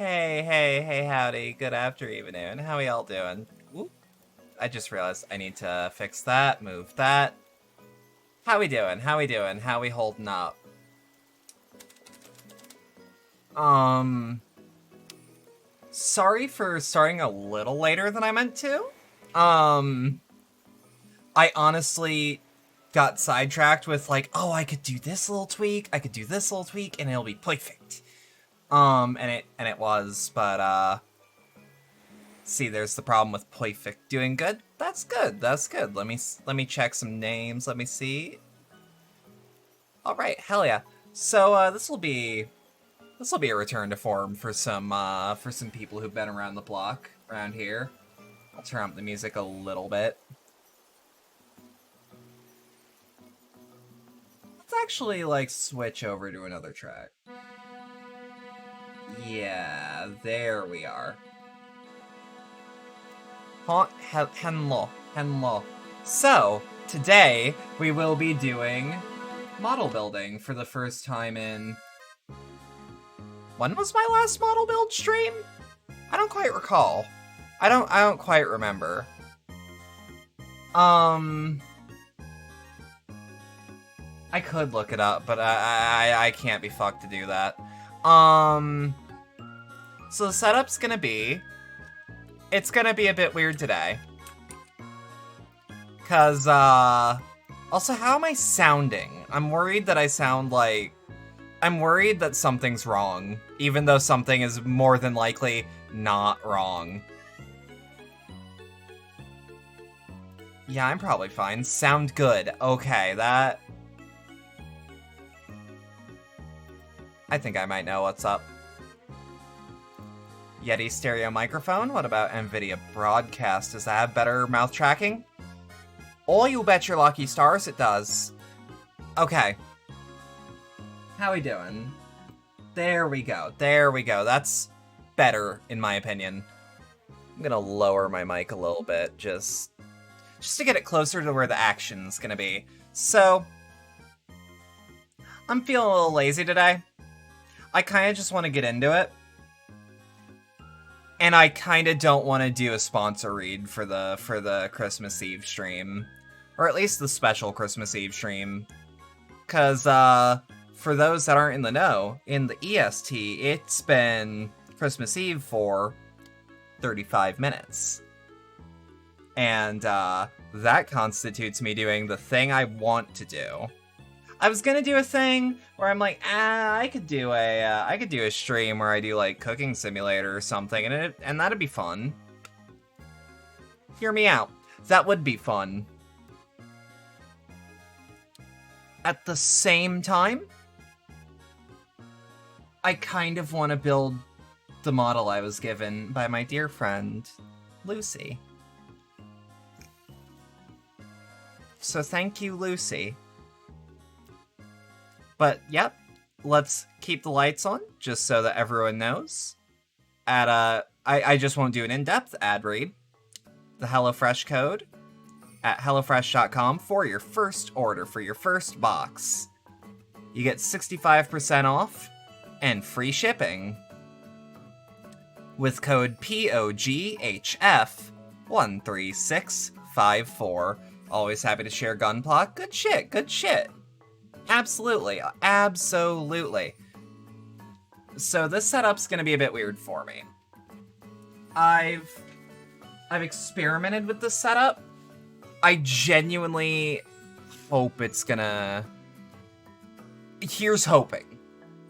Hey, howdy. Good afternoon. How y'all doing? Oop, I just realized I need to fix that, move that. How we doing? How we holding up? Sorry for starting a little later than I meant to. I honestly got sidetracked with like, oh, I could do this little tweak, and it'll be perfect. And it was, but see, there's the problem with perfect doing good. That's good. Let me check some names. Let me see. All right, hell yeah. So this will be a return to form for some people who've been around the block around here. I'll turn up the music a little bit. Let's actually like switch over to another track. Yeah, there we are. Hello. So, today we will be doing model building for the first time in... When was my last model build stream? I don't quite recall. I don't quite remember. I could look it up, but I can't be fucked to do that. So the setup's gonna be... It's gonna be a bit weird today. Cause, also, how am I sounding? I'm worried that I sound like... I'm worried that something's wrong, even though something is more than likely not wrong. Yeah, I'm probably fine. Sound good. Okay, that... I think I might know what's up. Yeti stereo microphone? What about NVIDIA broadcast? Does that have better mouth tracking? Oh, you bet your lucky stars it does. Okay. How we doing? There we go. That's better, in my opinion. I'm gonna lower my mic a little bit, just to get it closer to where the action's gonna be. So, I'm feeling a little lazy today. I kind of just want to get into it. And I kind of don't want to do a sponsor read for the Christmas Eve stream. Or at least the special Christmas Eve stream. Because, for those that aren't in the know, in the EST, it's been Christmas Eve for 35 minutes. And, that constitutes me doing the thing I want to do. I was gonna do a thing where I'm like, I could do a stream where I do like Cooking Simulator or something, and that'd be fun. Hear me out. That would be fun. At the same time, I kind of want to build the model I was given by my dear friend, Lucy. So thank you, Lucy. But, yep, let's keep the lights on, just so that everyone knows. I just won't do an in-depth ad read. The HelloFresh code at HelloFresh.com for your first order, for your first box. You get 65% off and free shipping with code POGHF13654. Always happy to share Gunpla. Good shit. Absolutely. So this setup's gonna be a bit weird for me. I've experimented with this setup. I genuinely hope it's gonna... Here's hoping,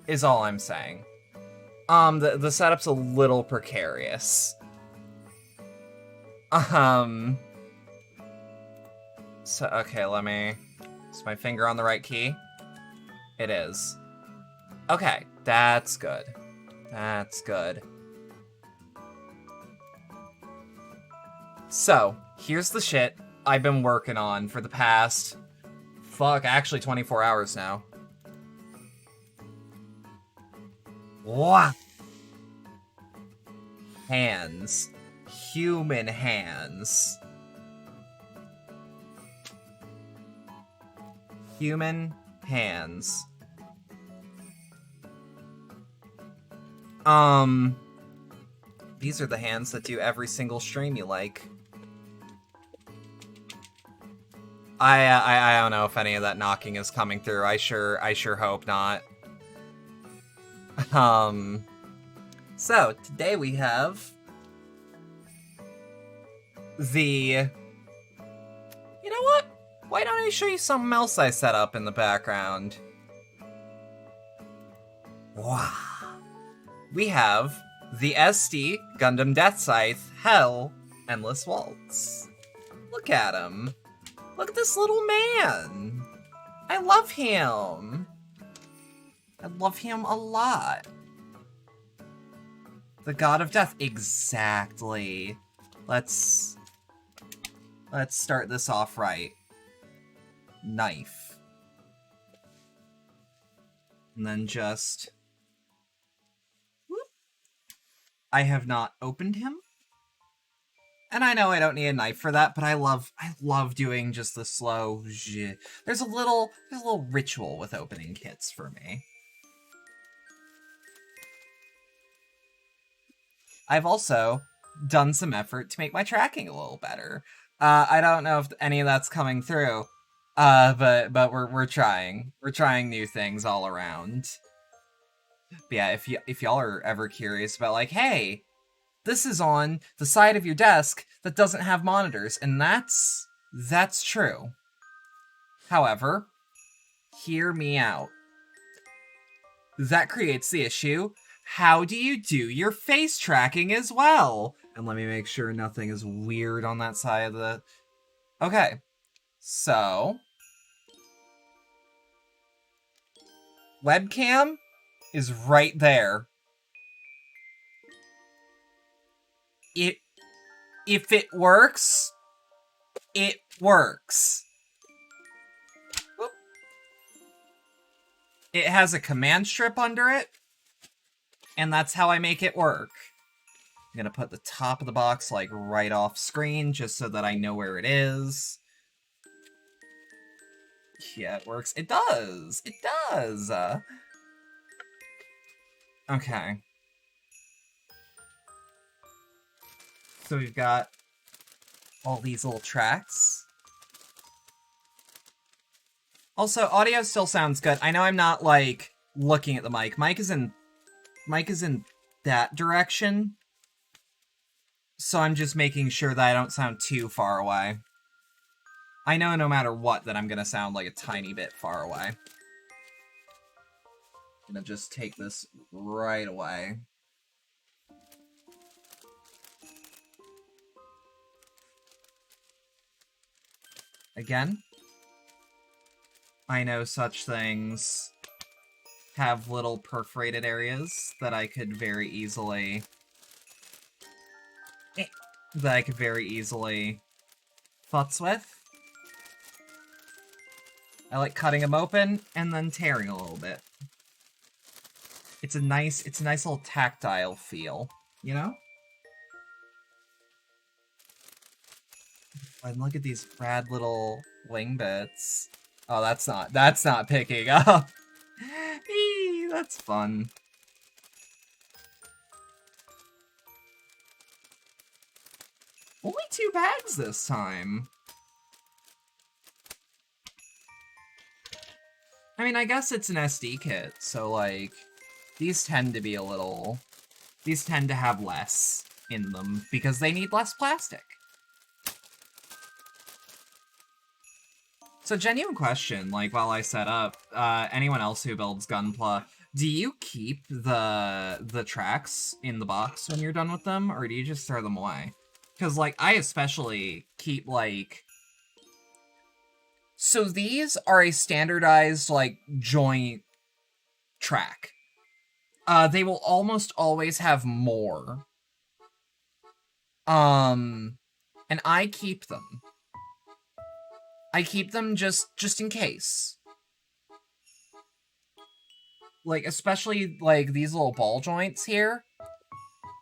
is all I'm saying. The setup's a little precarious. So, okay, let me... Is my finger on the right key? It is. Okay, that's good. So, here's the shit I've been working on for the past... actually 24 hours now. What? Hands. Human hands. Human hands. These are the hands that do every single stream you like. I don't know if any of that knocking is coming through. I sure hope not. So today we have the... You know what? Why don't I show you something else I set up in the background? Wow. We have the SD Gundam DEATHSCYTHE Hell Endless Waltz. Look at him. Look at this little man. I love him. I love him a lot. The God of Death. Exactly. Let's start this off right. Knife. And then just... Whoop. I have not opened him. And I know I don't need a knife for that, but I love doing just the slow zh. There's a little ritual with opening kits for me. I've also done some effort to make my tracking a little better. I don't know if any of that's coming through, but we're trying. We're trying new things all around. But yeah, if y'all are ever curious about like, hey, this is on the side of your desk that doesn't have monitors, and that's true. However, hear me out. That creates the issue. How do you do your face tracking as well? And let me make sure nothing is weird on that side of the... Okay. So... webcam is right there. If it works, it works. Whoop. It has a command strip under it, and that's how I make it work. I'm gonna put the top of the box like right off screen just so that I know where it is. Yeah, it works. It does. It does. Okay. So we've got all these little tracks. Also, audio still sounds good. I know I'm not, like, looking at the mic. Mic is in that direction. So I'm just making sure that I don't sound too far away. I know no matter what that I'm gonna sound like a tiny bit far away. I'm gonna just take this right away. Again, I know such things have little perforated areas that I could very easily... futz with. I like cutting them open and then tearing a little bit. It's a nice little tactile feel, you know? And look at these rad little wing bits. Oh, that's not picking up. Eee, that's fun. Only 2 bags this time. I mean, I guess it's an SD kit, so like, these tend to have less in them because they need less plastic. So genuine question, like while I set up, anyone else who builds Gunpla, do you keep the tracks in the box when you're done with them, or do you just throw them away? Because like, I especially keep like... So these are a standardized like joint track. They will almost always have more. And I keep them. I keep them just in case. Like, especially, like, these little ball joints here.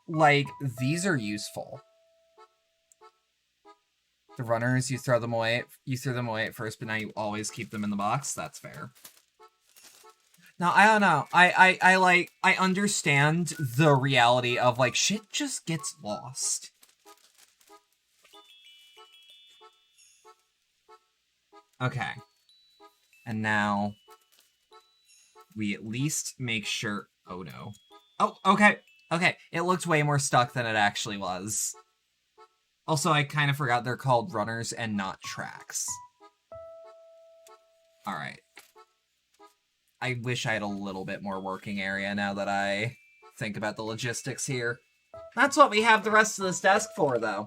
Like, these are useful. The runners, you throw them away at first, but now you always keep them in the box. That's fair. No, I don't know. I understand the reality of, like, shit just gets lost. Okay. And now we at least make sure... Oh, no. Oh, okay. Okay. It looked way more stuck than it actually was. Also, I kind of forgot they're called runners and not tracks. Alright. I wish I had a little bit more working area now that I think about the logistics here. That's what we have the rest of this desk for, though.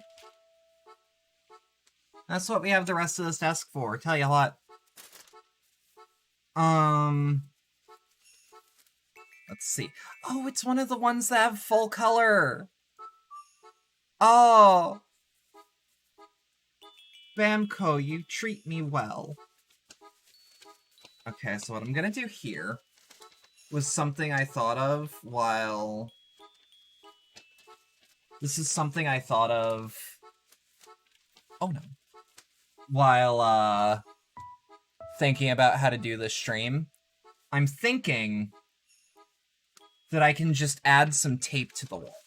That's what we have the rest of this desk for. Tell you what. Let's see. Oh, it's one of the ones that have full color. Oh. Bamco, you treat me well. Okay, so what I'm gonna do here was something I thought of while... This is something I thought of... Oh, no. While, thinking about how to do this stream. I'm thinking that I can just add some tape to the wall.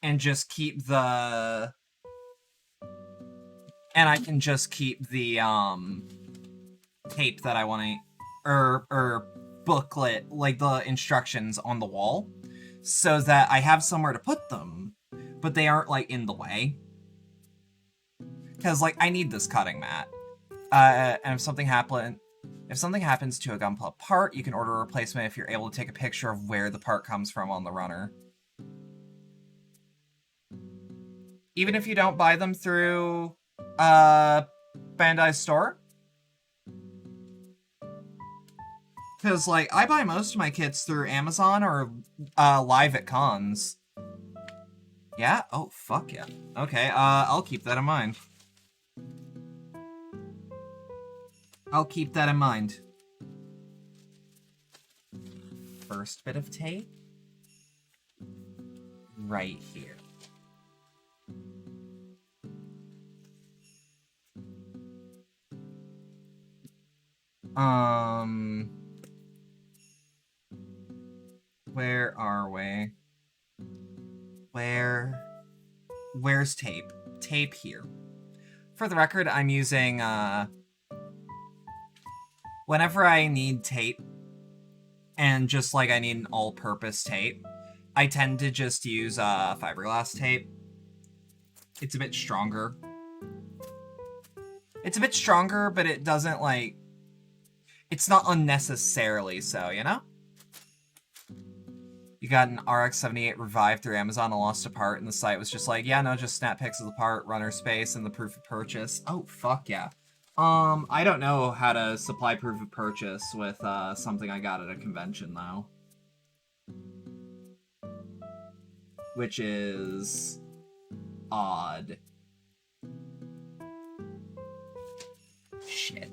And just keep the... And I can just keep the, tape that I want to... Or booklet, like the instructions on the wall. So that I have somewhere to put them. But they aren't, like, in the way. Because, like, I need this cutting mat. And if something happens to a Gunpla part, you can order a replacement if you're able to take a picture of where the part comes from on the runner. Even if you don't buy them through Bandai's store? Because, like, I buy most of my kits through Amazon or live at cons. Yeah? Oh, fuck yeah. Okay, I'll keep that in mind. I'll keep that in mind. First bit of tape. Right here. Where are we? Where's tape? Tape here. For the record, I'm using, whenever I need tape, and just like I need an all-purpose tape, I tend to just use, fiberglass tape. It's a bit stronger. It's a bit stronger, but it doesn't, like... It's not unnecessarily so, you know? You got an RX-78 revived through Amazon and lost a part, and the site was just like, yeah, no, just snap pics of the part, runner space, and the proof of purchase. Oh, fuck yeah. I don't know how to supply proof of purchase with, something I got at a convention, though. Which is... odd. Shit.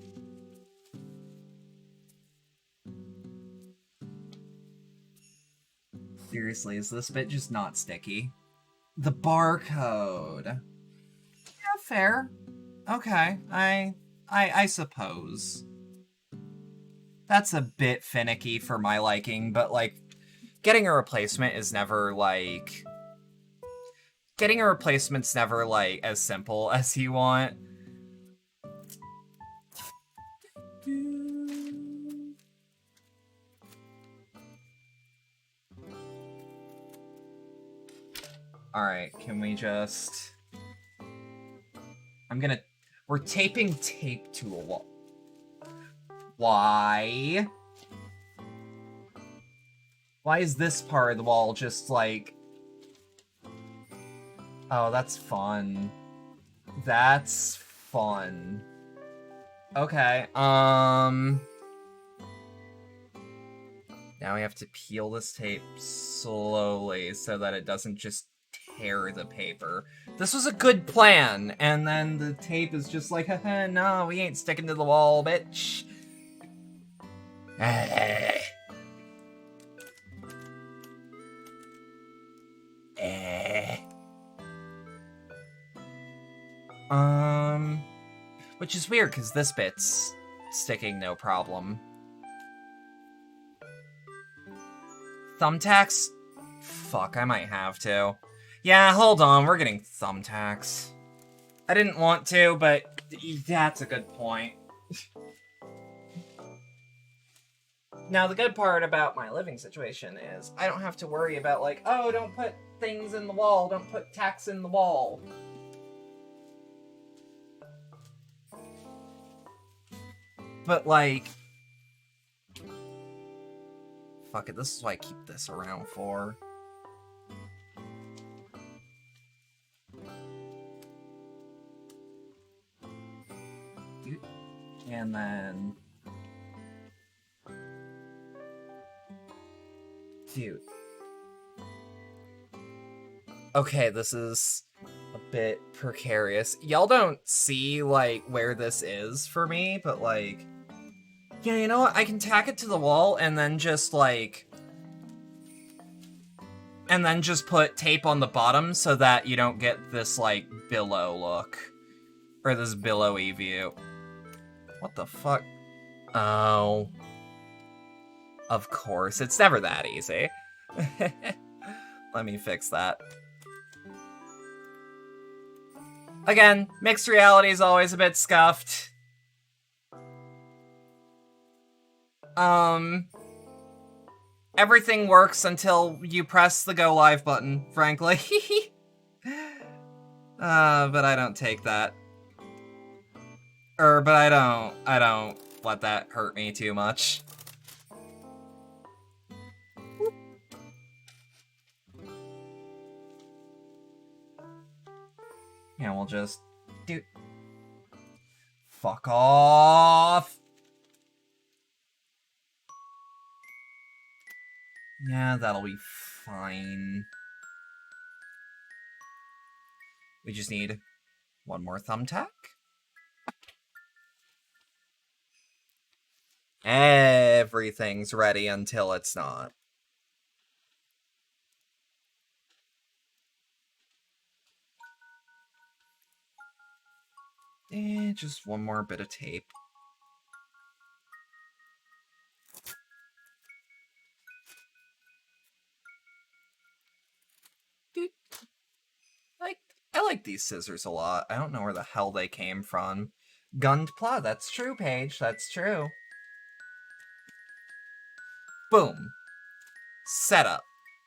Seriously, is this bit just not sticky? The barcode. Yeah, fair. Okay, I suppose. That's a bit finicky for my liking, but, like, getting a replacement is never, like... Getting a replacement's never, like, as simple as you want. Alright, can we just... We're taping tape to a wall. Why? Why is this part of the wall just, like... Oh, that's fun. That's fun. Okay, now we have to peel this tape slowly so that it doesn't just tear the paper. This was a good plan, and then the tape is just like, haha, no, we ain't sticking to the wall, bitch. Which is weird, because this bit's sticking no problem. Thumbtacks? Fuck, I might have to. Yeah, hold on, we're getting thumbtacks. I didn't want to, but that's a good point. Now, the good part about my living situation is I don't have to worry about, like, oh, don't put things in the wall, don't put tacks in the wall. But, like... Fuck it, this is what I keep this around for. And then... Dude. Okay, this is a bit precarious. Y'all don't see, like, where this is for me, but, like... Yeah, you know what? I can tack it to the wall and then just, like... And then just put tape on the bottom so that you don't get this, like, billow look. Or this billowy view. What the fuck? Oh. Of course, it's never that easy. Let me fix that. Again, mixed reality is always a bit scuffed. Everything works until you press the go live button, frankly. But I don't take that. But I don't let that hurt me too much. Yeah, we'll just do... Fuck off! Yeah, that'll be fine. We just need one more thumbtack. Everything's ready until it's not. Just one more bit of tape. Dude, I like these scissors a lot. I don't know where the hell they came from. Gunpla, that's true, Paige, that's true. Boom. Setup.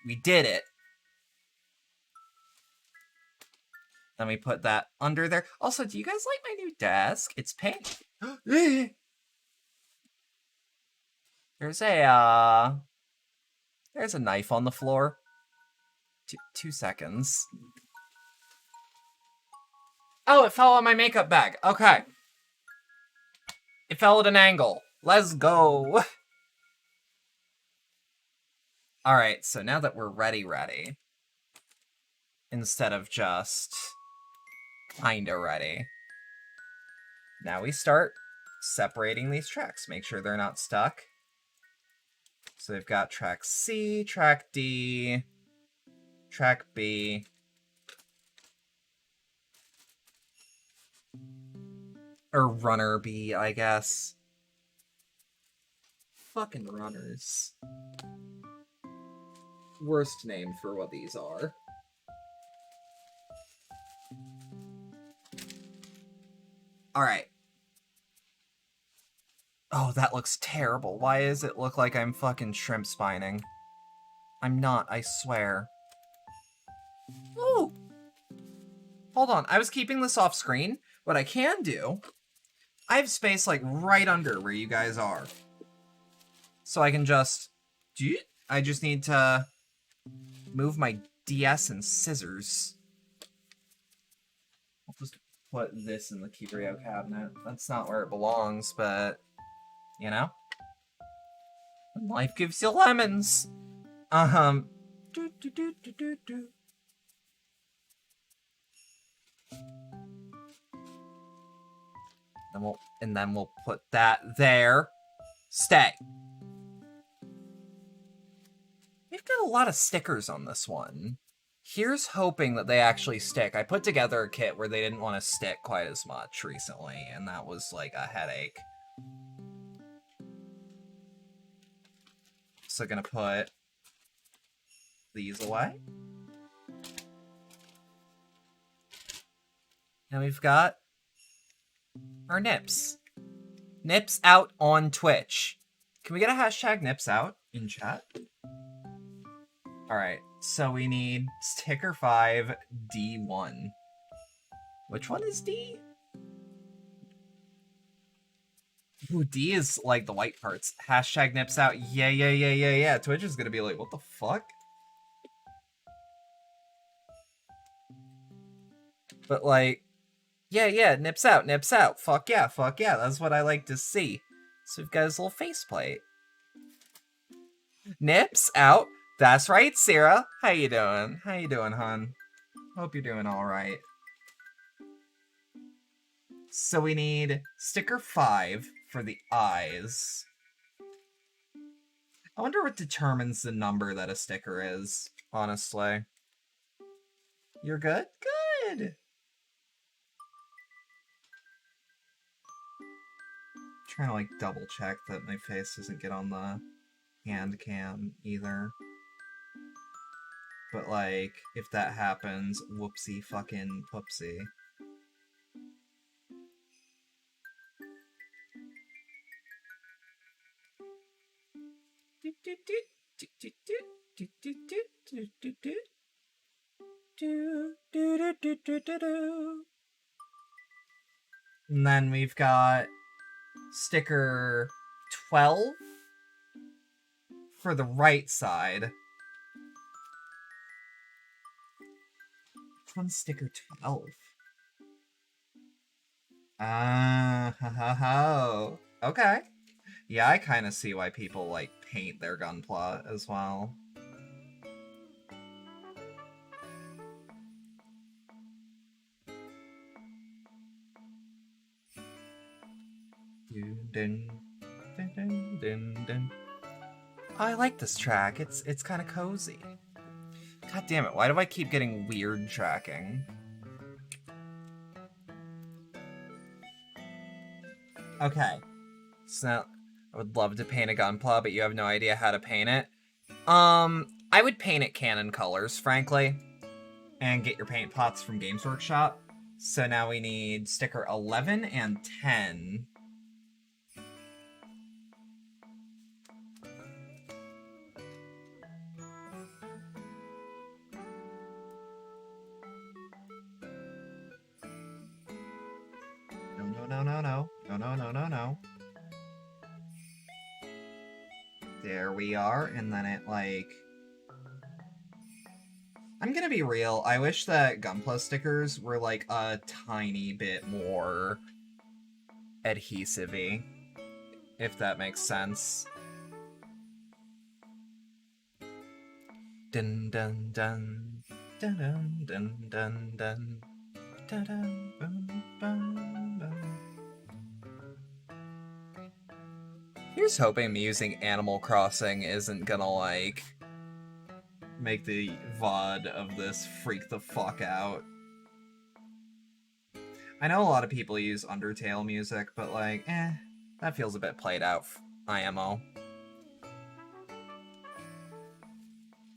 We did it. Then we put that under there. Also, do you guys like my new desk? It's pink. There's a knife on the floor. 2 seconds. Oh, it fell on my makeup bag. Okay. It fell at an angle. Let's go. Alright, so now that we're ready, instead of just kinda ready, now we start separating these tracks. Make sure they're not stuck. So we've got track C, track D, track B. Or runner B, I guess. Fucking runners. Worst name for what these are. Alright. Oh, that looks terrible. Why does it look like I'm fucking shrimp spining? I'm not, I swear. Ooh! Hold on, I was keeping this off screen. What I can do, I have space like right under where you guys are. So I can just... I just need to move my DS and scissors. I'll just put this in the Curio cabinet. That's not where it belongs, but... You know? Life gives you lemons! Then we'll put that there. Stay. We've got a lot of stickers on this one. Here's hoping that they actually stick. I put together a kit where they didn't want to stick quite as much recently, and that was like a headache. So gonna put these away. And we've got our Nips. Nips out on Twitch. Can we get a hashtag Nips out in chat? Alright, so we need sticker 5, D1. Which one is D? Ooh, D is like the white parts. Hashtag Nips out. Yeah. Twitch is gonna be like, what the fuck? But like, yeah, Nips out. Fuck yeah. That's what I like to see. So we've got his little faceplate. Nips out. That's right, Sarah. How you doing? Hon? Hope you're doing alright. So we need sticker 5 for the eyes. I wonder what determines the number that a sticker is, honestly. You're good? Good! Trying to like double check that my face doesn't get on the hand cam either. But like, if that happens, whoopsie fucking poopsie. And then we've got sticker 12 for the right side. Which one's sticker 12? Okay. Yeah, I kind of see why people, like, paint their Gunpla as well. I like this track. It's kind of cozy. God damn it, why do I keep getting weird tracking? Okay. So, I would love to paint a Gunpla, but you have no idea how to paint it. I would paint it Canon colors, frankly. And get your paint pots from Games Workshop. So now we need sticker 11 and 10. No. There we are, and then it, like... I'm gonna be real, I wish that Gunpla stickers were, like, a tiny bit more adhesive-y, if that makes sense. Dun dun dun dun dun dun dun dun dun dun bum, bum, bum. Here's hoping me using Animal Crossing isn't gonna, like, make the VOD of this freak the fuck out. I know a lot of people use Undertale music, but, like, that feels a bit played out, IMO.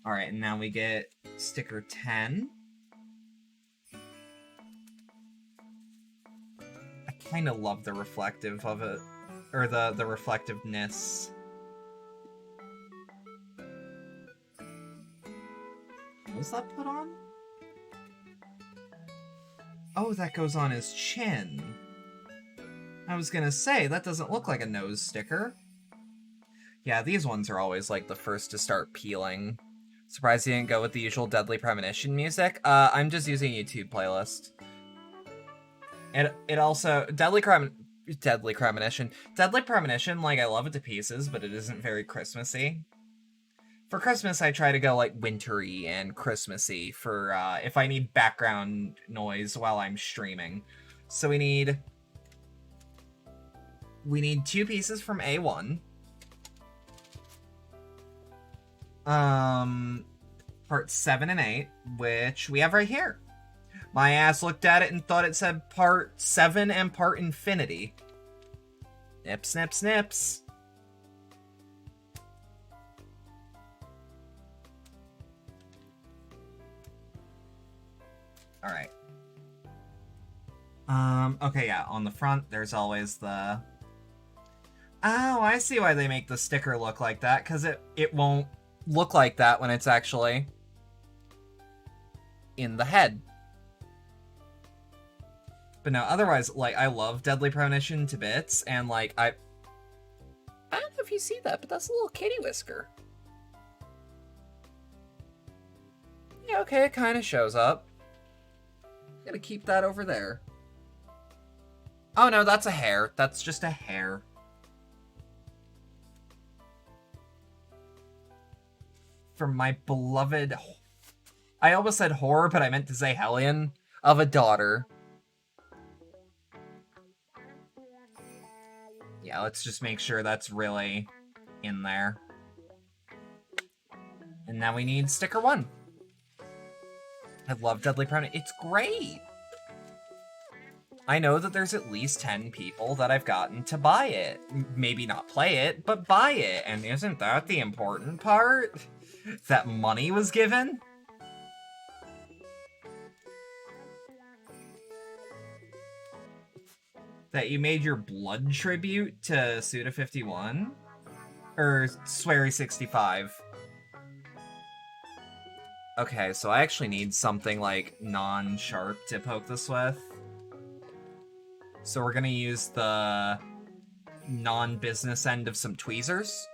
Alright, and now we get sticker 10. I kind of love the reflective of it. Or the reflectiveness. Was that put on? Oh, that goes on his chin. I was gonna say, that doesn't look like a nose sticker. Yeah, these ones are always, like, the first to start peeling. Surprised you didn't go with the usual Deadly Premonition music. I'm just using a YouTube playlist. It also... Deadly Premonition, like, I love it to pieces, but it isn't very Christmassy. For Christmas, I try to go, like, wintry and Christmassy for, if I need background noise while I'm streaming. So we need 2 pieces from A1. Part 7 and 8, which we have right here. My ass looked at it and thought it said part 7 and part infinity. Nips. Alright. Okay, yeah, on the front, there's always the... Oh, I see why they make the sticker look like that, because it won't look like that when it's actually in the head. But no, otherwise, like, I love Deadly Premonition to bits, and, like, I don't know if you see that, but that's a little kitty whisker. Yeah, okay, it kind of shows up. Gotta keep that over there. Oh no, that's a hair. That's just a hair. For my beloved... I almost said whore, but I meant to say hellion of a daughter. Yeah, let's just make sure that's really in there. And now we need sticker 1. I love Deadly Premonition. It's great! I know that there's at least 10 people that I've gotten to buy it. Maybe not play it, but buy it. And isn't that the important part? That money was given? That you made your blood tribute to Suda51? Or Swery65? Okay, so I actually need something, like, non-sharp to poke this with. So we're gonna use the non-business end of some tweezers.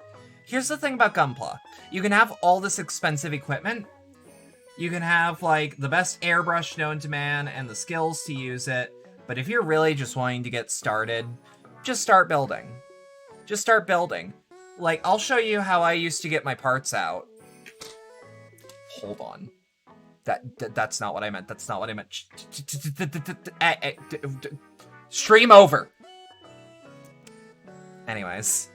Here's the thing about Gunpla. You can have all this expensive equipment. You can have, like, the best airbrush known to man and the skills to use it. But if you're really just wanting to get started, just start building. Just start building. Like, I'll show you how I used to get my parts out. Hold on. That's not what I meant. That's not what I meant. Stream over. Anyways.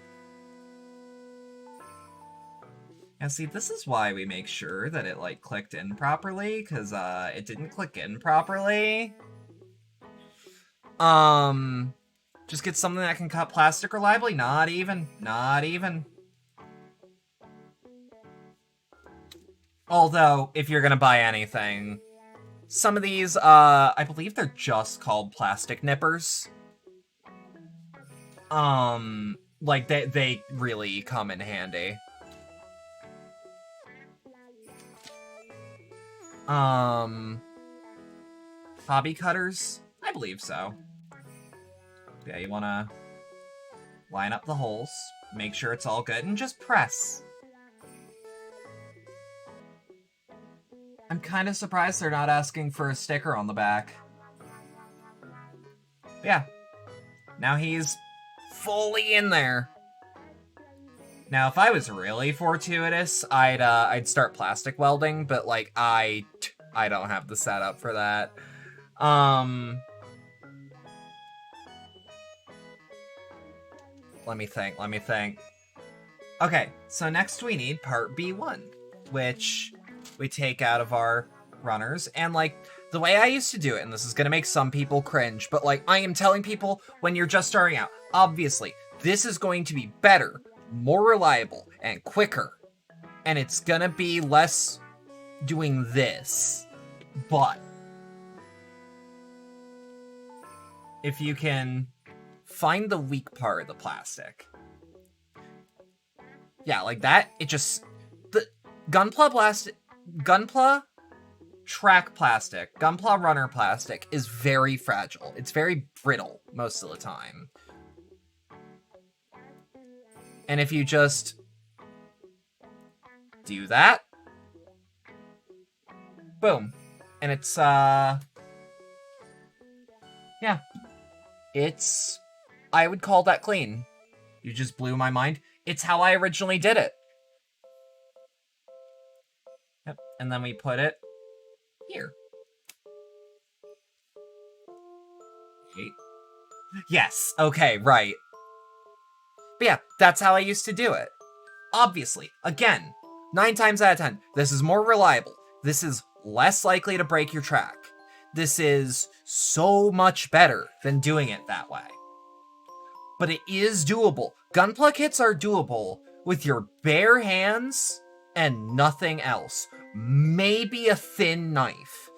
Now see, this is why we make sure that it, like, clicked in properly, because, it didn't click in properly. Just get something that can cut plastic reliably? Not even. Not even. Although, if you're gonna buy anything, some of these, I believe they're just called plastic nippers. Like, they really come in handy. Hobby cutters? I believe so. Yeah, you wanna line up the holes, make sure it's all good, and just press. I'm kind of surprised they're not asking for a sticker on the back. But yeah. Now he's fully in there. Now, if I was really fortuitous, I'd start plastic welding, but, like, I don't have the setup for that. Let me think. Okay, so next we need part B1, which we take out of our runners, and, like, the way I used to do it, and this is gonna make some people cringe, but, like, I am telling people when you're just starting out, obviously, this is going to be better, more reliable, and quicker, and it's gonna be less doing this, but if you can find the weak part of the plastic, yeah, like that, it just, the Gunpla track plastic, Gunpla runner plastic is very fragile. It's very brittle most of the time. And if you just do that, boom. And it's, yeah. It's, I would call that clean. You just blew my mind. It's how I originally did it. Yep, and then we put it here. Wait. Yes, okay, right. But yeah, that's how I used to do it. Obviously, again, 9 times out of 10, this is more reliable. This is less likely to break your track. This is so much better than doing it that way. But it is doable. Gunpla kits are doable with your bare hands and nothing else. Maybe a thin knife.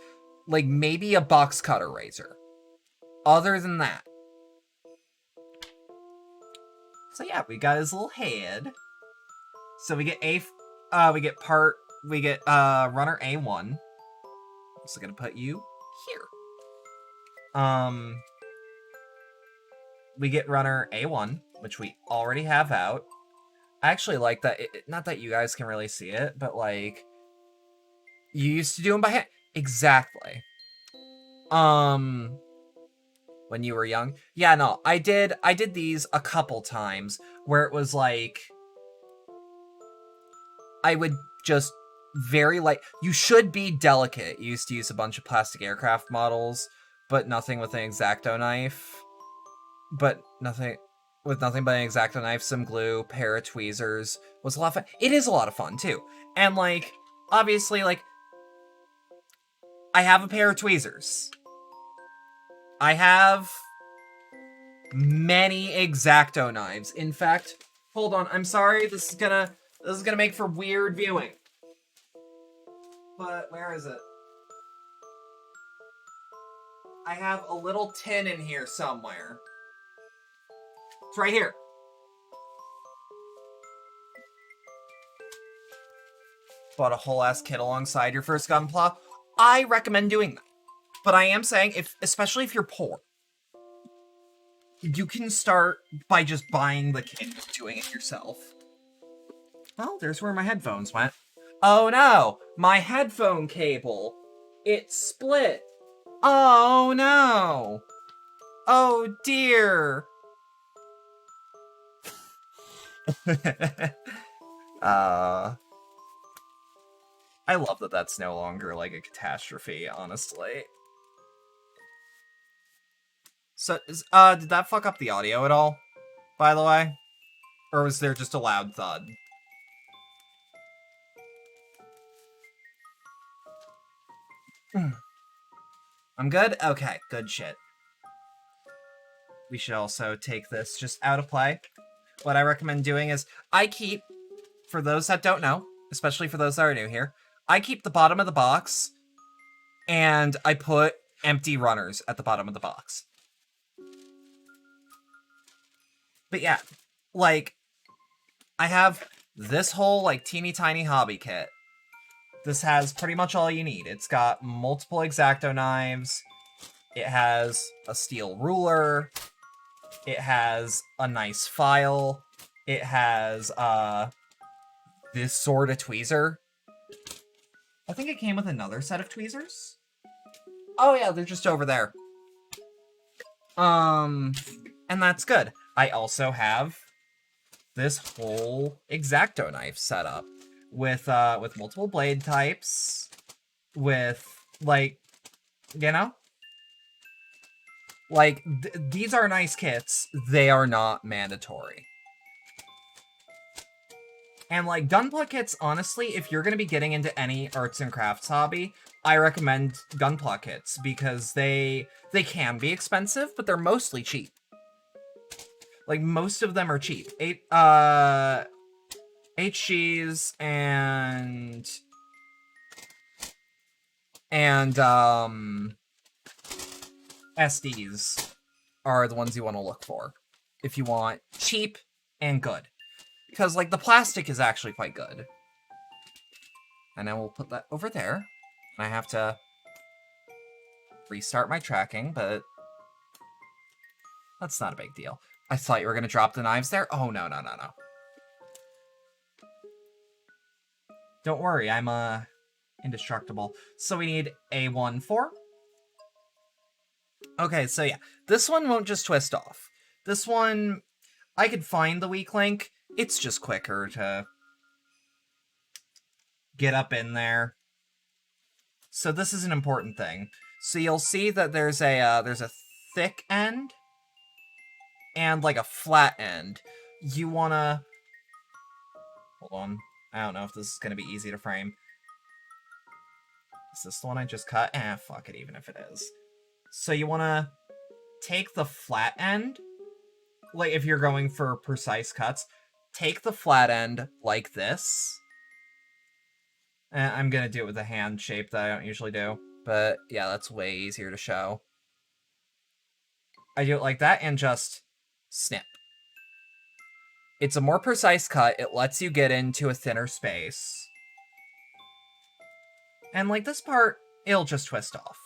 Like, maybe a box cutter razor. Other than that. So yeah, we got his little head. So we get runner A1. Also gonna put you here. We get runner A1, which we already have out. I actually like that. Not that you guys can really see it, but like, you used to do them by hand. Exactly. When you were young. Yeah, no, I did these a couple times where it was like, I would just very light. You should be delicate. You used to use a bunch of plastic aircraft models, but nothing with an X-Acto knife. But nothing but an X-Acto knife, some glue, pair of tweezers. Was a lot of fun. It is a lot of fun too. And like, obviously, like, I have a pair of tweezers. I have many X-Acto knives. In fact, hold on, I'm sorry, this is gonna make for weird viewing. But where is it? I have a little tin in here somewhere. It's right here. Bought a whole ass kit alongside your first Gunpla. I recommend doing that. But I am saying, especially if you're poor, you can start by just buying the kit and doing it yourself. Oh, there's where my headphones went. Oh no! My headphone cable! It split! Oh no! Oh dear! I love that that's no longer like a catastrophe, honestly. So, did that fuck up the audio at all, by the way? Or was there just a loud thud? I'm good? Okay, good shit. We should also take this just out of play. What I recommend doing is, I keep, for those that don't know, especially for those that are new here, I keep the bottom of the box, and I put empty runners at the bottom of the box. But yeah, like, I have this whole, like, teeny tiny hobby kit. This has pretty much all you need. It's got multiple X-Acto knives. It has a steel ruler. It has a nice file. It has, this sort of tweezer. I think it came with another set of tweezers. Oh yeah, they're just over there. And that's good. I also have this whole X-Acto knife set up with multiple blade types, with, like, you know? Like, these are nice kits. They are not mandatory. And, like, Gunpla kits, honestly, if you're going to be getting into any arts and crafts hobby, I recommend Gunpla kits, because they can be expensive, but they're mostly cheap. Like, most of them are cheap. HGs and SDs are the ones you want to look for if you want cheap and good. Because, like, the plastic is actually quite good. And I will put that over there. And I have to restart my tracking, but that's not a big deal. I thought you were going to drop the knives there. Oh, no, no, no, no. Don't worry, I'm, indestructible. So we need A14. Okay, so yeah. This one won't just twist off. This one, I could find the weak link. It's just quicker to get up in there. So this is an important thing. So you'll see that there's a thick end and like a flat end. You wanna... Hold on. I don't know if this is gonna be easy to frame. Is this the one I just cut? Fuck it, even if it is. So you wanna take the flat end, like if you're going for precise cuts, take the flat end like this. I'm gonna do it with a hand shape that I don't usually do. But yeah, that's way easier to show. I do it like that and just snip. It's a more precise cut. It lets you get into a thinner space. And like this part, it'll just twist off.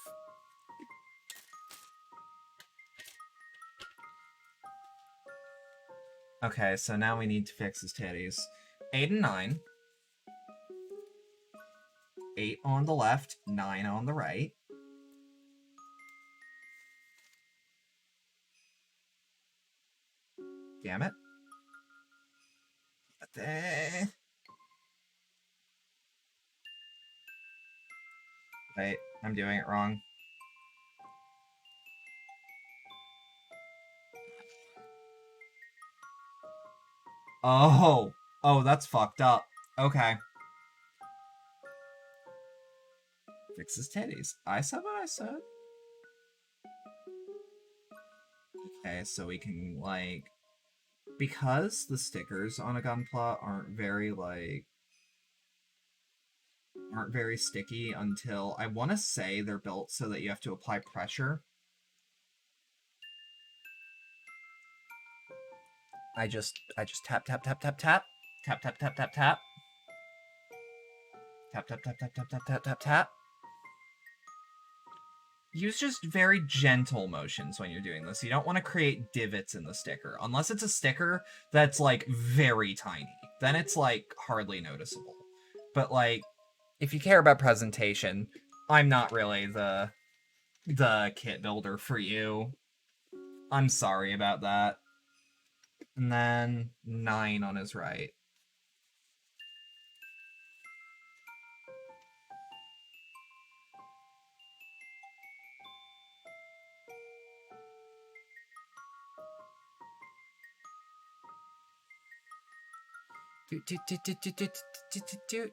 Okay, so now we need to fix his titties. 8 and 9. 8 on the left, 9 on the right. Damn it. Wait, I'm doing it wrong. Oh! Oh, that's fucked up. Okay. Fix his titties. I said what I said. Okay, so we can, like... Because the stickers on a Gunpla aren't very sticky until... I want to say they're built so that you have to apply pressure. I just tap, tap, tap, tap, tap. Tap, tap, tap, tap, tap. Tap, tap, tap, tap, tap, tap, tap, tap, tap. Use just very gentle motions when you're doing this. You don't want to create divots in the sticker. Unless it's a sticker that's, like, very tiny. Then it's, like, hardly noticeable. But, like, if you care about presentation, I'm not really the kit builder for you. I'm sorry about that. And then 9 on his right. Doot, doot, doot, doot, doot, doot, doot, doot, doot.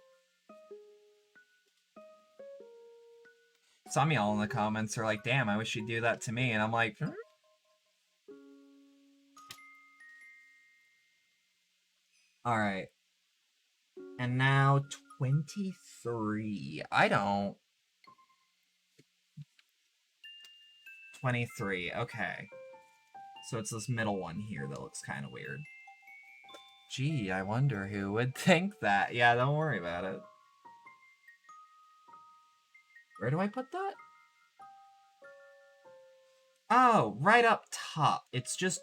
Some of y'all in the comments are like, damn, I wish you'd do that to me. And I'm like, Alright. And now 23. I don't. 23. Okay. So it's this middle one here that looks kind of weird. Gee, I wonder who would think that. Yeah, don't worry about it. Where do I put that? Oh, right up top. It's just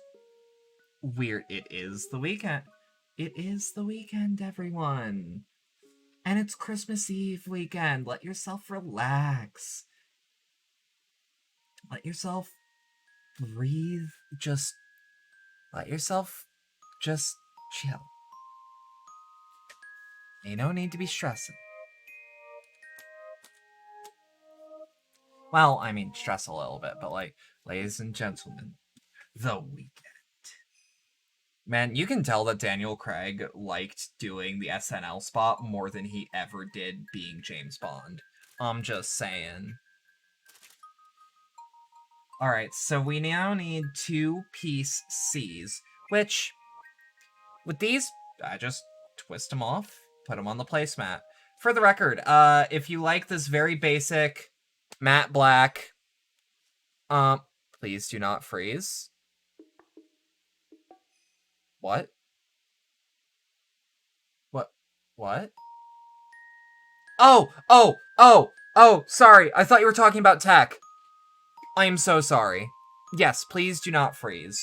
weird. It is the weekend. It is the weekend, everyone. And it's Christmas Eve weekend. Let yourself relax. Let yourself breathe. Just let yourself just chill. Ain't no need to be stressing. Well, I mean, stress a little bit, but like, ladies and gentlemen, the weekend. Man, you can tell that Daniel Craig liked doing the SNL spot more than he ever did being James Bond. I'm just saying. Alright, so we now need 2-piece C's, which, with these, I just twist them off, put them on the placemat. For the record, if you like this very basic matte black, please do not freeze. What? What? Oh, sorry. I thought you were talking about tech. I am so sorry. Yes, please do not freeze.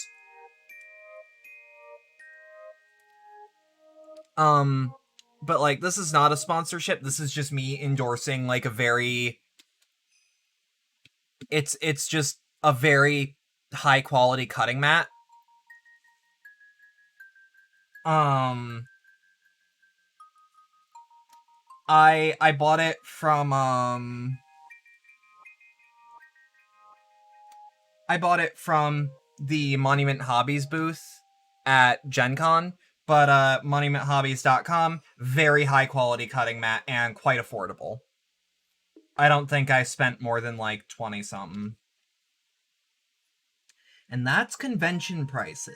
But like, this is not a sponsorship. This is just me endorsing like a very... It's just a very high quality cutting mat. I bought it from the Monument Hobbies booth at Gen Con, but monumenthobbies.com, very high quality cutting mat and quite affordable. I don't think I spent more than like 20 something. And that's convention prices.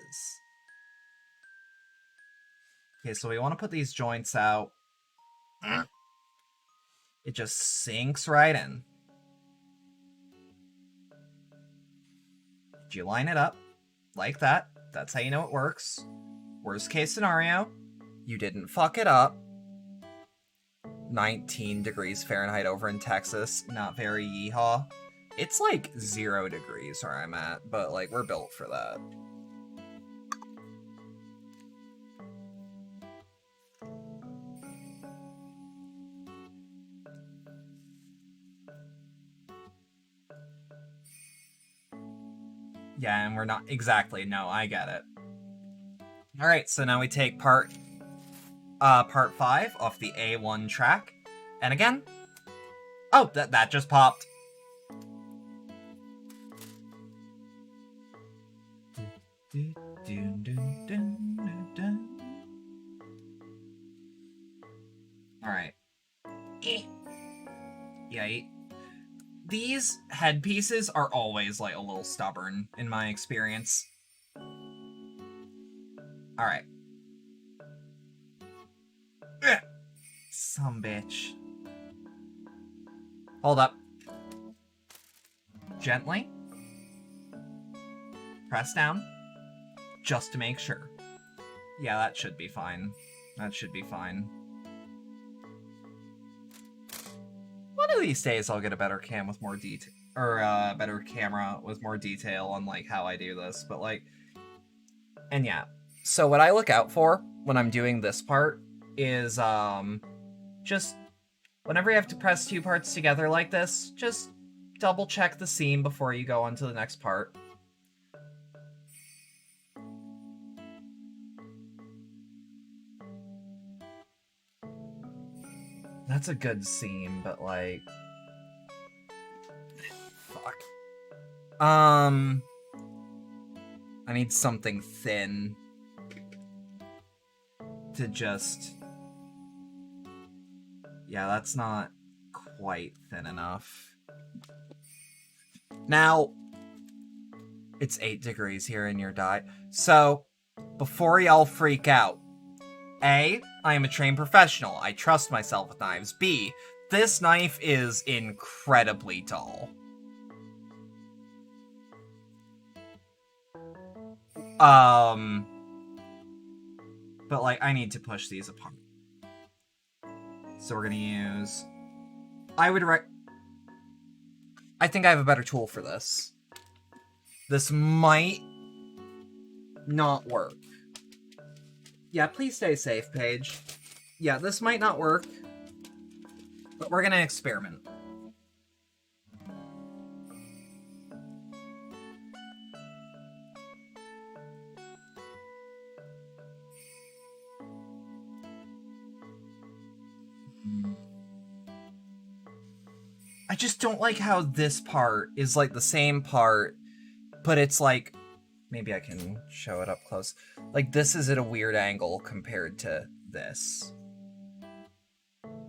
Okay, so we want to put these joints out. It just sinks right in. you line it up like that. That's how you know it works. Worst case scenario, you didn't fuck it up. 19 degrees Fahrenheit over in Texas. Not very yeehaw. It's like 0 degrees where I'm at, but like we're built for that. Yeah, and we're not exactly. No, I get it. All right, so now we take part 5 off the A1 track, and again, oh, that just popped. All right. Yeah. These headpieces are always, like, a little stubborn, in my experience. Alright. Some bitch. Hold up. Gently. Press down. Just to make sure. Yeah, that should be fine. That should be fine. One of these days I'll get a better cam with more detail, or a better camera with more detail on like how I do this, but like, and yeah. So what I look out for when I'm doing this part is just whenever you have to press 2 parts together like this, just double check the seam before you go on to the next part. That's a good seam, but like... Fuck. I need something thin to just... Yeah, that's not quite thin enough. Now, it's 8 degrees here in your die. So, before y'all freak out, A, I am a trained professional. I trust myself with knives. B, this knife is incredibly dull. But like, I need to push these apart. So we're gonna use... I think I have a better tool for this. This might not work. Yeah, please stay safe, Paige. Yeah, this might not work, but we're gonna experiment. I just don't like how this part is like the same part, but it's like, maybe I can show it up close. Like, this is at a weird angle compared to this.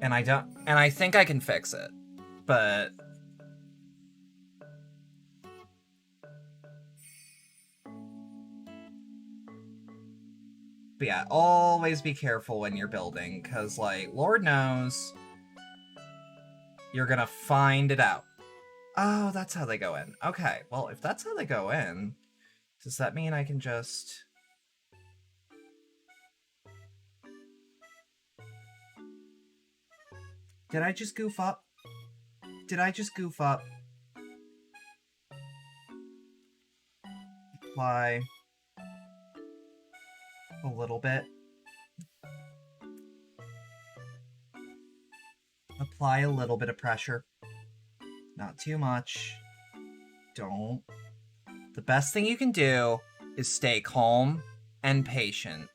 And I think I can fix it, but... But yeah, always be careful when you're building, because, like, Lord knows you're gonna find it out. Oh, that's how they go in. Okay, well, if that's how they go in, does that mean I can just... Did I just goof up? Did I just goof up? Apply a little bit. Apply a little bit of pressure. Not too much. Don't. The best thing you can do is stay calm and patient.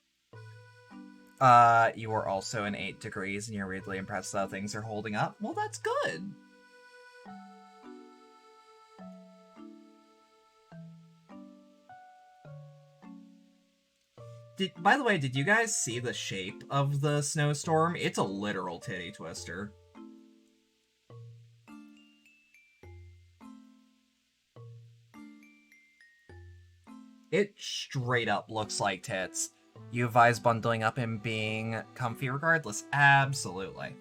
You are also in 8 degrees and you're weirdly impressed how things are holding up. Well, that's good. By the way, did you guys see the shape of the snowstorm? It's a literal titty twister. It straight up looks like tits. You advise bundling up and being comfy regardless? Absolutely.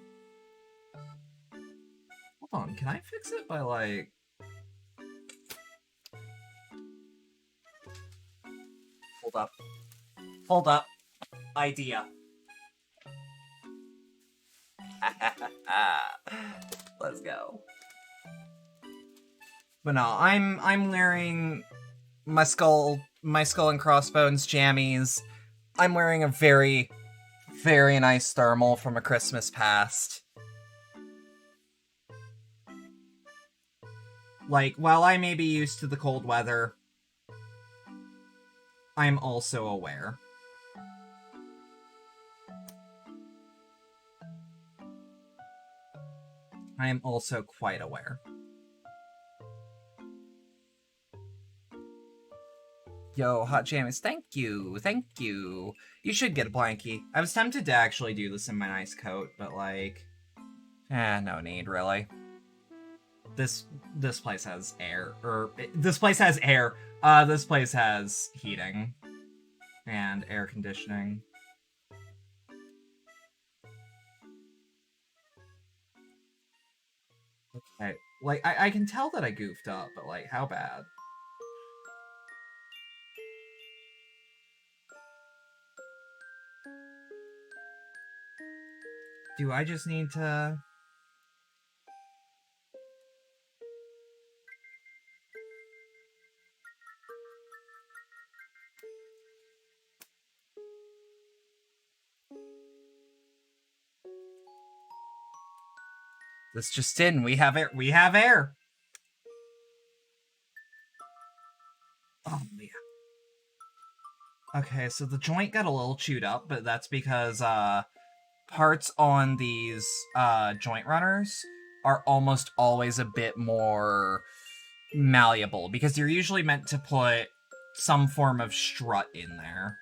Hold on, can I fix it by, like... Hold up. Hold up. Idea. Let's go. But no, I'm wearing my skull and crossbones jammies. I'm wearing a very, very nice thermal from a Christmas past. Like, while I may be used to the cold weather, I'm also aware. I am also quite aware. Yo, Hot Jammies, thank you, thank you. You should get a blankie. I was tempted to actually do this in my nice coat, but like, no need, really. This place has air, this place has air. This place has heating and air conditioning. Okay, like, I can tell that I goofed up, but like, how bad? Do I just need to... This just in, we have air. We have air! Oh, man. Okay, so the joint got a little chewed up, but that's because, parts on these, joint runners are almost always a bit more malleable, because you're usually meant to put some form of strut in there.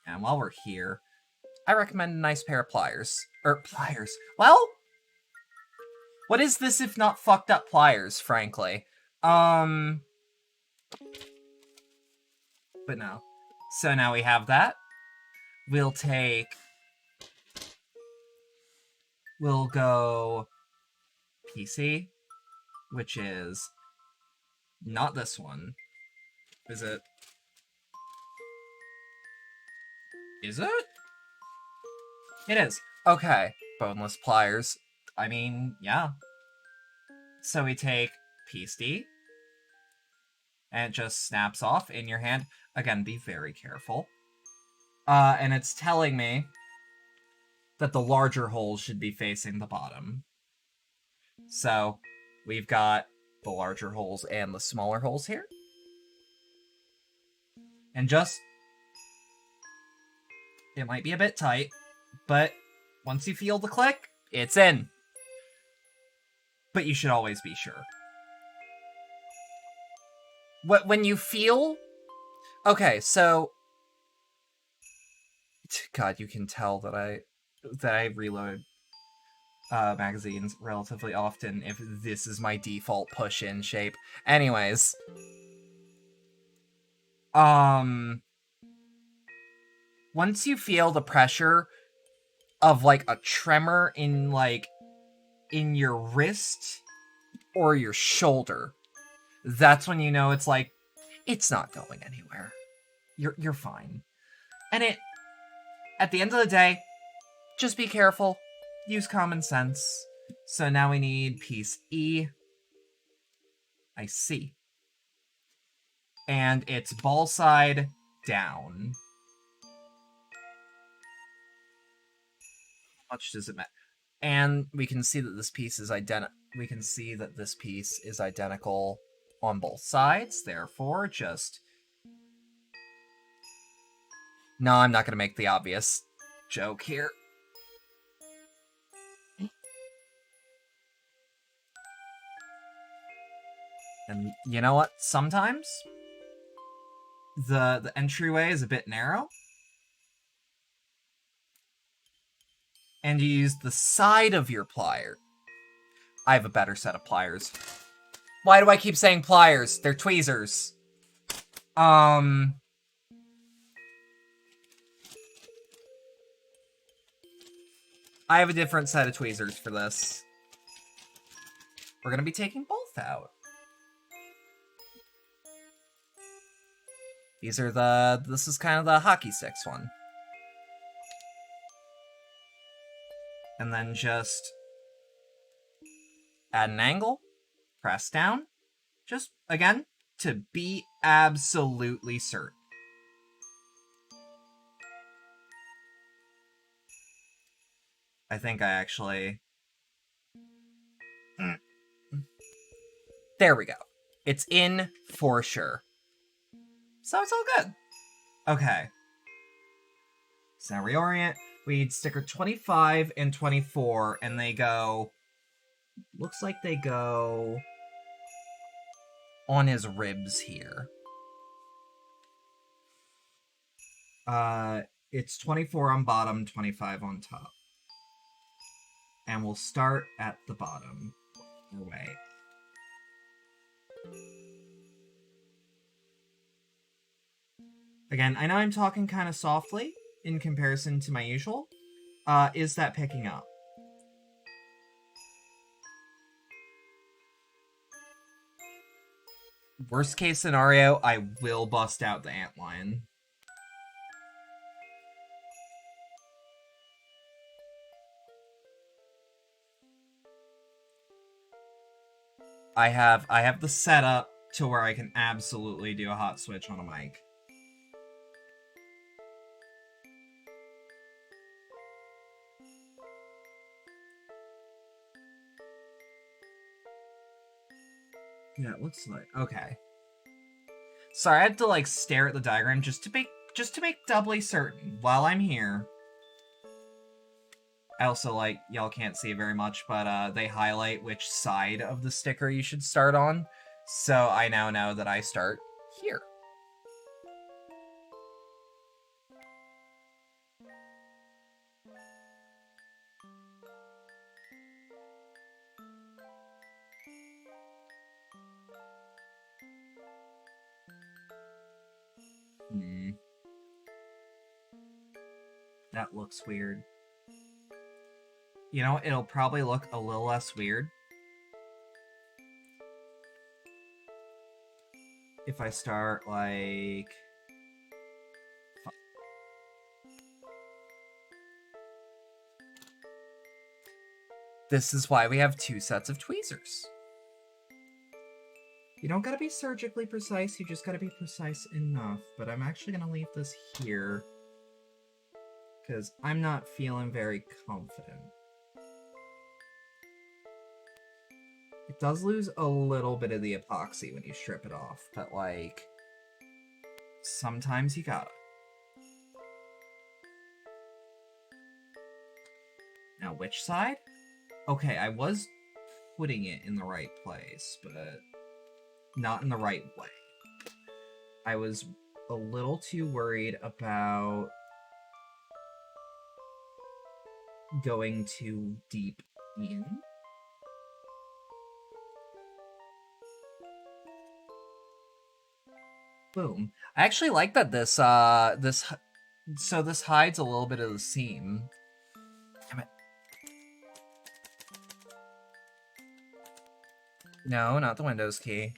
And while we're here, I recommend a nice pair of pliers. Pliers. Well, what is this if not fucked up pliers, frankly? But no. So now we have that. We'll go PC, which is not this one. Is it? Is it? It is. Okay. Boneless pliers. I mean, yeah. So we take PC, and it just snaps off in your hand. Again, be very careful. And it's telling me that the larger holes should be facing the bottom. So, we've got the larger holes and the smaller holes here. And just... It might be a bit tight, but once you feel the click, it's in. But you should always be sure. When you feel... Okay, so... God, you can tell that I reload magazines relatively often if this is my default push-in shape. Anyways. Once you feel the pressure of, like, a tremor in, like, in your wrist or your shoulder, that's when you know it's like, it's not going anywhere. You're fine. And at the end of the day, just be careful. Use common sense. So now we need piece E. I see. And it's ball side down. How much does it matter? And we can see that this piece is identical on both sides. Therefore, just... No, I'm not going to make the obvious joke here. And you know what? Sometimes the entryway is a bit narrow. And you use the side of your plier. I have a better set of pliers. Why do I keep saying pliers? They're tweezers. I have a different set of tweezers for this. We're gonna be taking both out. This is kind of the hockey sticks one. And then just add an angle, press down, just, again, to be absolutely certain. I think I actually... There we go. It's in for sure. So it's all good. Okay. So now reorient. We need sticker 25 and 24, and they go... Looks like they go... on his ribs here. It's 24 on bottom, 25 on top. And we'll start at the bottom. Away. Again, I know I'm talking kind of softly in comparison to my usual. Is that picking up? Worst case scenario, I will bust out the antlion. I have the setup to where I can absolutely do a hot switch on a mic. Yeah, it looks like... Okay. Sorry, I had to, like, stare at the diagram just to make doubly certain while I'm here. I also, like, y'all can't see it very much, but they highlight which side of the sticker you should start on. So I now know that I start here. That looks weird. You know, it'll probably look a little less weird if I start, like... This is why we have two sets of tweezers. You don't gotta be surgically precise, you just gotta be precise enough. But I'm actually gonna leave this here, because I'm not feeling very confident. It does lose a little bit of the epoxy when you strip it off, but, like, sometimes you gotta. Now, which side? Okay, I was putting it in the right place, but not in the right way. I was a little too worried about going too deep in. Boom. I actually like that this hides a little bit of the seam. Damn it. No, not the Windows key.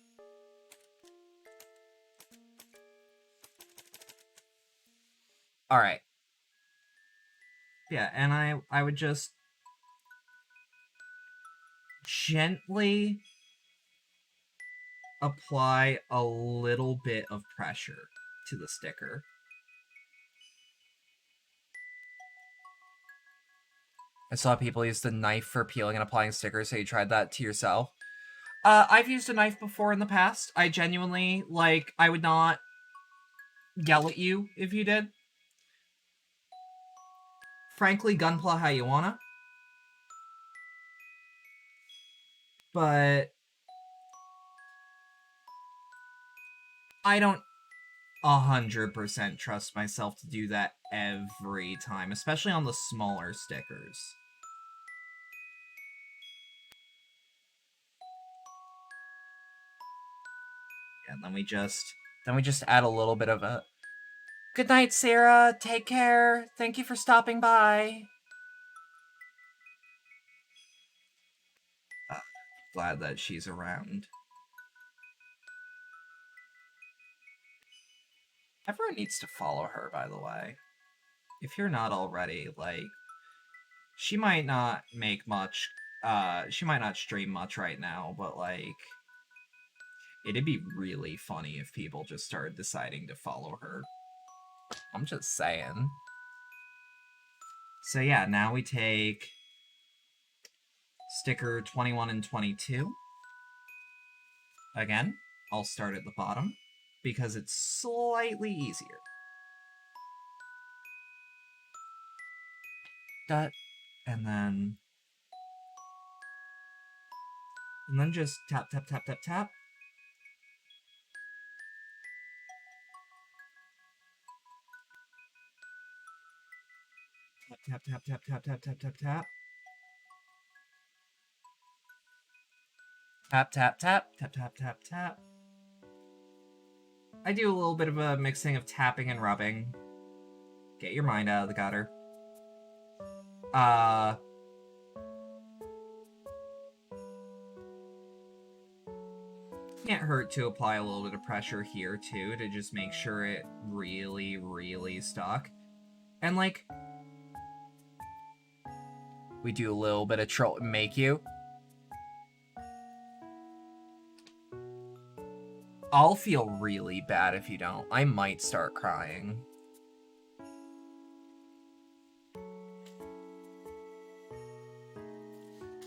Alright. Yeah, and I would just gently apply a little bit of pressure to the sticker. I saw people use the knife for peeling and applying stickers, so you tried that to yourself. I've used a knife before in the past. I genuinely, like, I would not yell at you if you did. Frankly, Gunpla how you wanna. But I don't 100% trust myself to do that every time, especially on the smaller stickers. And then we just add a little bit of a... Good night, Sarah. Take care. Thank you for stopping by. Glad that she's around. Everyone needs to follow her, by the way. If you're not already, like, she might not make much, she might not stream much right now, but, like, it'd be really funny if people just started deciding to follow her. I'm just saying. So yeah, now we take sticker 21 and 22. Again, I'll start at the bottom, because it's slightly easier. And then just tap, tap, tap, tap, tap. Tap, tap, tap, tap, tap, tap, tap, tap. Tap, tap, tap, tap, tap, tap, tap. I do a little bit of a mixing of tapping and rubbing. Get your mind out of the gutter. Can't hurt to apply a little bit of pressure here, too, to just make sure it really, really stuck. And, like, we do a little bit of troll make you. I'll feel really bad if you don't. I might start crying.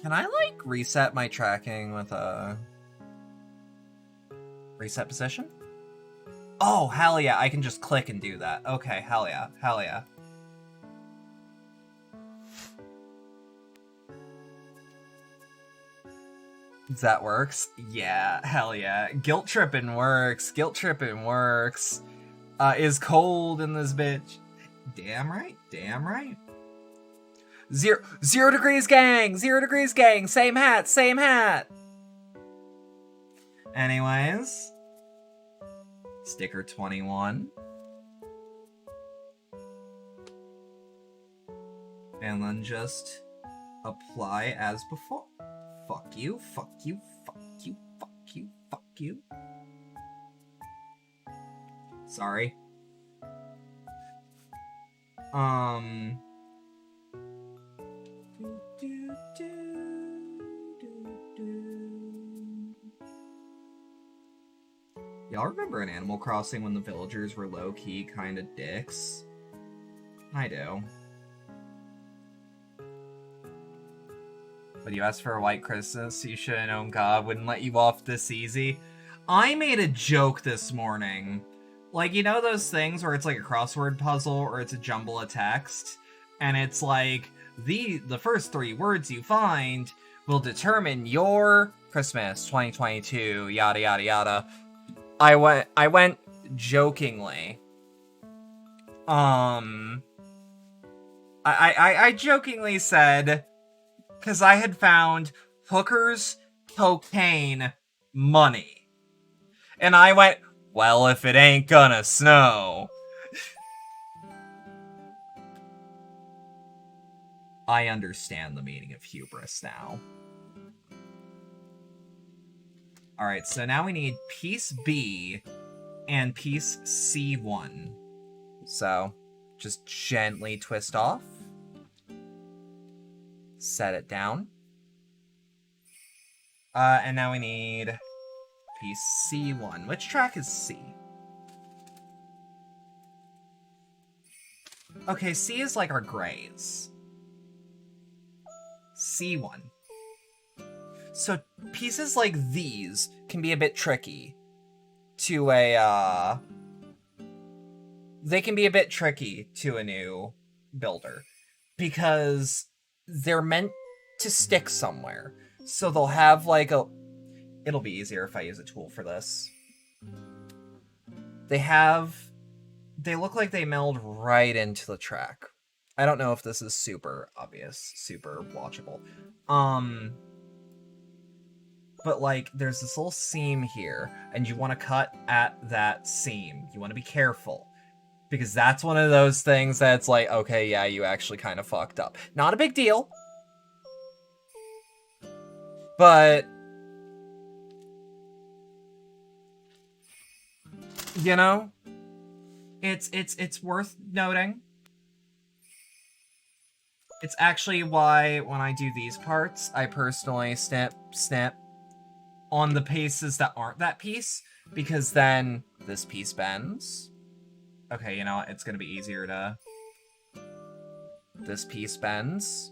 Can I, like, reset my tracking with a reset position? Oh, hell yeah, I can just click and do that. Okay, hell yeah, hell yeah. That works? Yeah, hell yeah. Guilt tripping works. Guilt tripping works. Is cold in this bitch. Damn right. Damn right. 0 degrees gang! 0 degrees gang! Same hat! Same hat! Anyways. Sticker 21. And then just apply as before. Fuck you, fuck you, fuck you, fuck you, fuck you. Sorry. Y'all remember in Animal Crossing when the villagers were low-key kind of dicks? I do. But you asked for a white Christmas, you should have known God wouldn't let you off this easy. I made a joke this morning. Like, you know those things where it's like a crossword puzzle or it's a jumble of text? And it's like, the first 3 words you find will determine your Christmas 2022, yada yada yada. I went jokingly. I jokingly said, because I had found hookers, cocaine, money. And I went, well, if it ain't gonna snow. I understand the meaning of hubris now. Alright, so now we need piece B and piece C1. So, just gently twist off. Set it down. And now we need piece C1. Which track is C? Okay, C is like our grays. C1. So pieces like these can be a bit tricky to a, they can be a bit tricky to a new builder because they're meant to stick somewhere. So they'll have like a, it'll be easier if I use a tool for this. They look like they meld right into the track. I don't know if this is super obvious, super watchable. But, like, there's this little seam here, and you want to cut at that seam. You want to be careful. Because that's one of those things that's like, okay, yeah, you actually kind of fucked up. Not a big deal. But, you know? It's worth noting. It's actually why when I do these parts, I personally snip on the pieces that aren't that piece, because then this piece bends. Okay, you know what? It's gonna be easier to... This piece bends.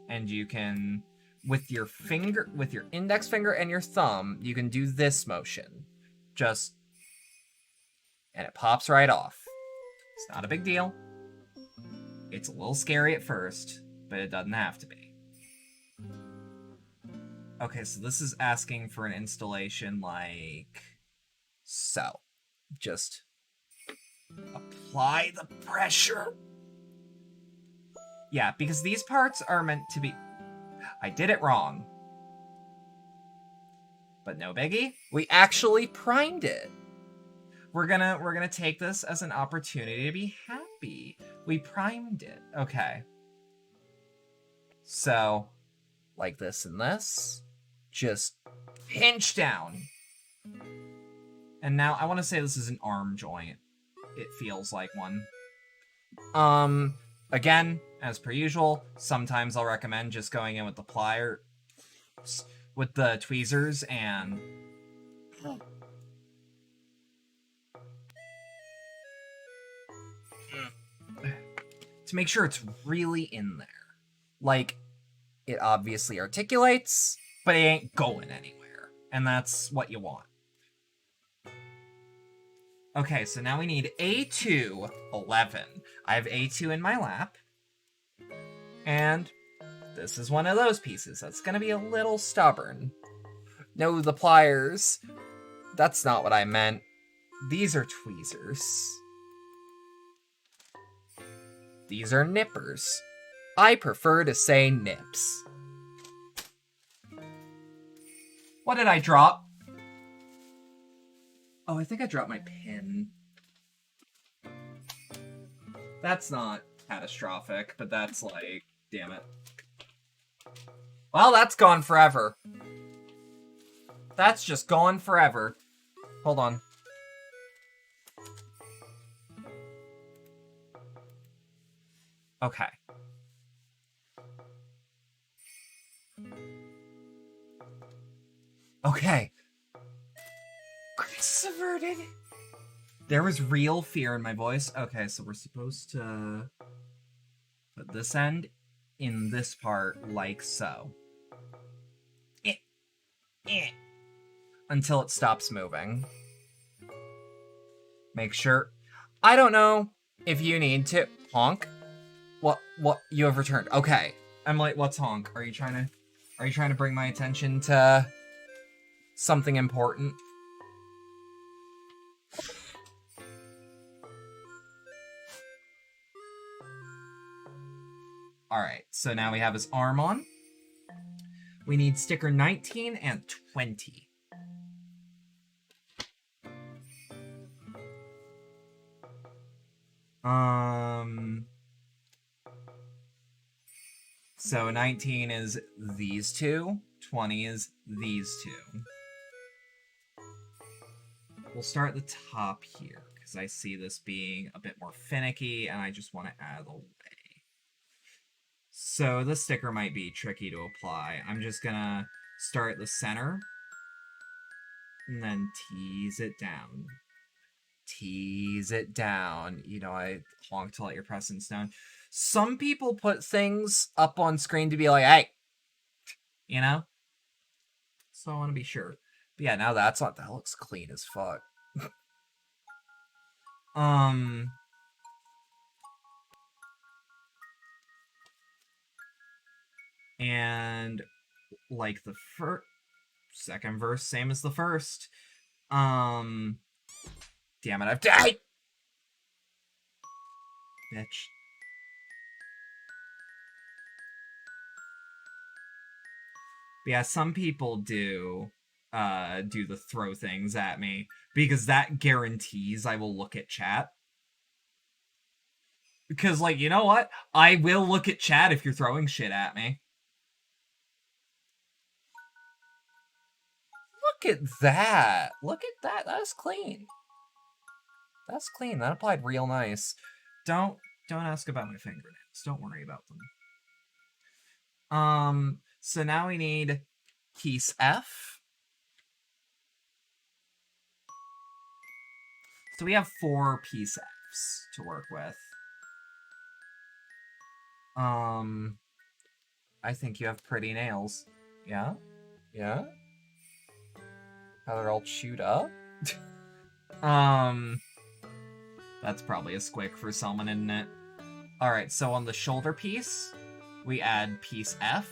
And you can, with your finger, with your index finger and your thumb, you can do this motion. Just... And it pops right off. It's not a big deal. It's a little scary at first, but it doesn't have to be. Okay, so this is asking for an installation like so. Just apply the pressure. Yeah, because these parts are meant to be... I did it wrong. But no biggie. We actually primed it. We're gonna take this as an opportunity to be happy. We primed it. Okay. So, like this and this. Just pinch down. And now I want to say this is an arm joint. It feels like one. Again, as per usual, sometimes I'll recommend just going in with the pliers, with the tweezers, and... to make sure it's really in there. Like, it obviously articulates, but it ain't going anywhere. And that's what you want. Okay, so now we need A2 11. I have A2 in my lap. And this is one of those pieces that's gonna be a little stubborn. No, the pliers. That's not what I meant. These are tweezers. These are nippers. I prefer to say nips. What did I drop? Oh, I think I dropped my pin. That's not catastrophic, but that's like, damn it. Well, that's gone forever. That's just gone forever. Hold on. Okay. Okay. Crisis averted. There was real fear in my voice. Okay, so we're supposed to put this end in this part like so. Until it stops moving. Make sure. I don't know if you need to honk. What you have returned. Okay. I'm like, what's honk? Are you trying to bring my attention to something important? Alright, so now we have his arm on. We need sticker 19 and 20. So 19 is these two, 20 is these two. We'll start at the top here, because I see this being a bit more finicky, and I just want to add a way. So this sticker might be tricky to apply. I'm just gonna start at the center, and then tease it down. Tease it down. You know, I honk to let your presence down. Some people put things up on screen to be like, hey, you know? So I want to be sure. But yeah, now that looks clean as fuck. And like the second verse, same as the first. Damn it, I've died! Bitch. But yeah, some people do the throw things at me, because that guarantees I will look at chat. Because, like, you know what? I will look at chat if you're throwing shit at me. Look at that! Look at that! That's clean. That's clean. That applied real nice. Don't ask about my fingernails. Don't worry about them. So now we need piece F. So we have 4 piece Fs to work with. I think you have pretty nails. Yeah? Yeah? How they're all chewed up? That's probably a squick for someone, isn't it? Alright, so on the shoulder piece, we add piece F.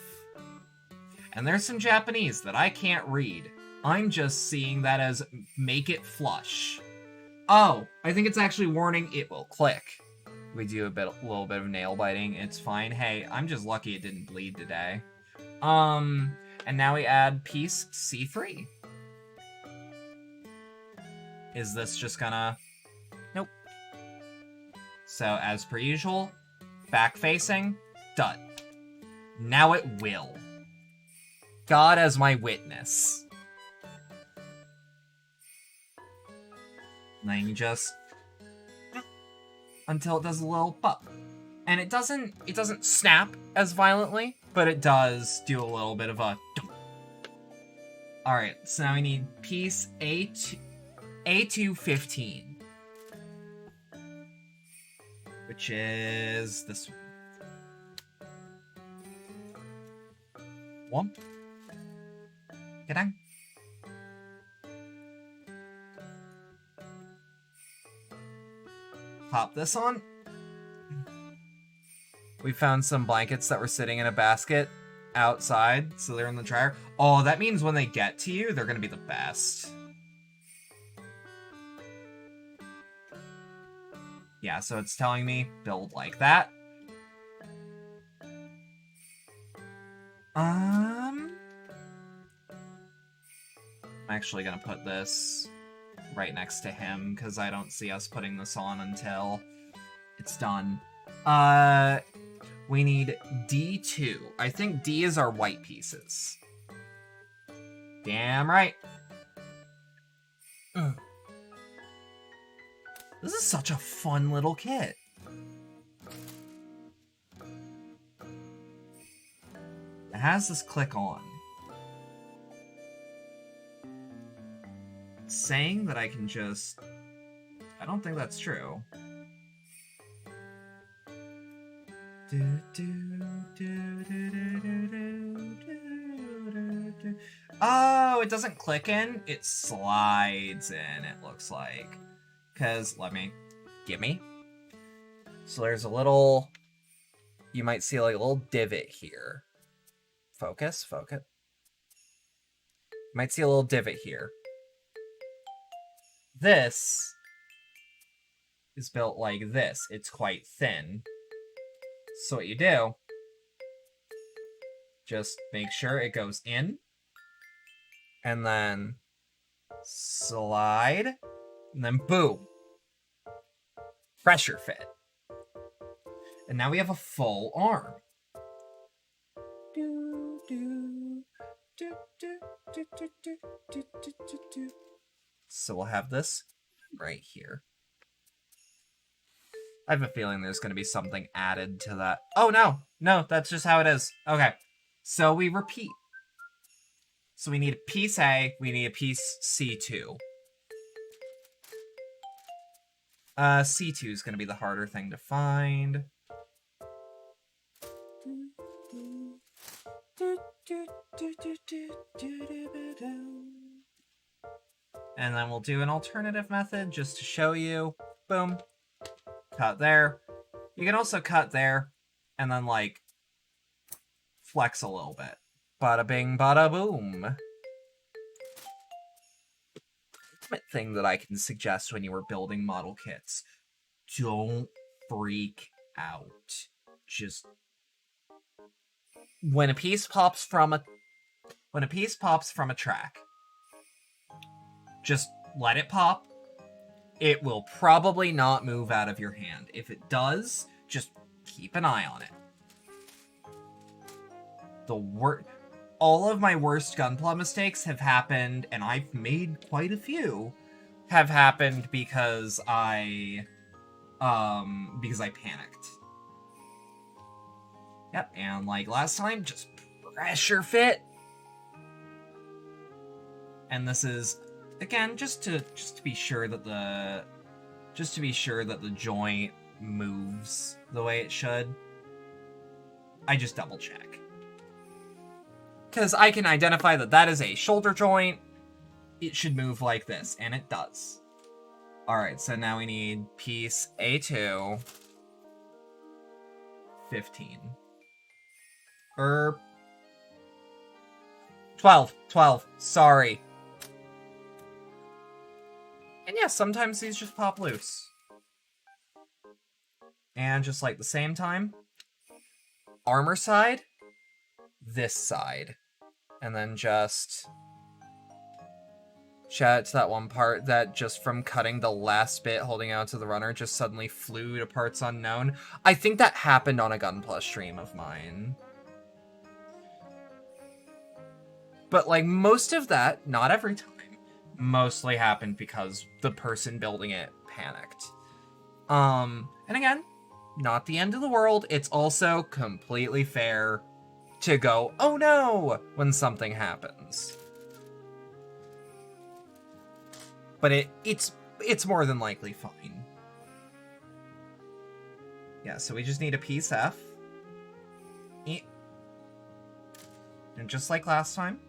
And there's some Japanese that I can't read. I'm just seeing that as make it flush. Oh, I think it's actually warning it will click. We do a little bit of nail biting. It's fine. Hey, I'm just lucky it didn't bleed today. And now we add piece C3. Is this just gonna... Nope. So, as per usual, back-facing, done. Now it will. God as my witness. And then you just... until it does a little pop. And it doesn't snap as violently, but it does do a little bit of a... Alright, so now we need piece A215. Which is this one. Get on. Pop this on. We found some blankets that were sitting in a basket outside, so they're in the dryer. Oh, that means when they get to you, they're gonna be the best. Yeah, so it's telling me build like that. I'm actually gonna put this right next to him, because I don't see us putting this on until it's done. We need D2. I think D is our white pieces. Damn right. This is such a fun little kit. It has this click on. It's saying that I can just... I don't think that's true. Oh, it doesn't click in, it slides in, it looks like. Because, gimme. So there's a little, you might see like a little divot here. Focus. You might see a little divot here. This is built like this. It's quite thin. So what you do, just make sure it goes in, and then slide, and then boom. Pressure fit. And now we have a full arm. So we'll have this right here. I have a feeling there's going to be something added to that. Oh, no, that's just how it is. Okay, so we repeat. So we need a piece A, we need a piece C2. C2 is going to be the harder thing to find. And then we'll do an alternative method just to show you. Boom. Cut there. You can also cut there and then, like, flex a little bit. Bada bing, bada boom. Ultimate thing that I can suggest when you are building model kits: don't freak out. Just when a piece pops from a track, just let it pop. It will probably not move out of your hand. If it does, just keep an eye on it. All of my worst Gunpla mistakes have happened, and I've made quite a few, have happened because I panicked. Yep, and like last time, just pressure fit. And this is, again, just to be sure that the joint moves the way it should. I just double check. Because I can identify that is a shoulder joint. It should move like this, and it does. Alright, so now we need piece A2, 15. 12, sorry. And yeah, sometimes these just pop loose. And just like the same time, armor side, this side. And then just shout out to that one part that just from cutting the last bit holding out to the runner just suddenly flew to parts unknown. I think that happened on a Gunpla stream of mine. But like most of that, not every time, mostly happened because the person building it panicked. And again, not the end of the world. It's also completely fair to go, oh no, when something happens. But it's more than likely fine. Yeah, so we just need a piece F. And just like last time,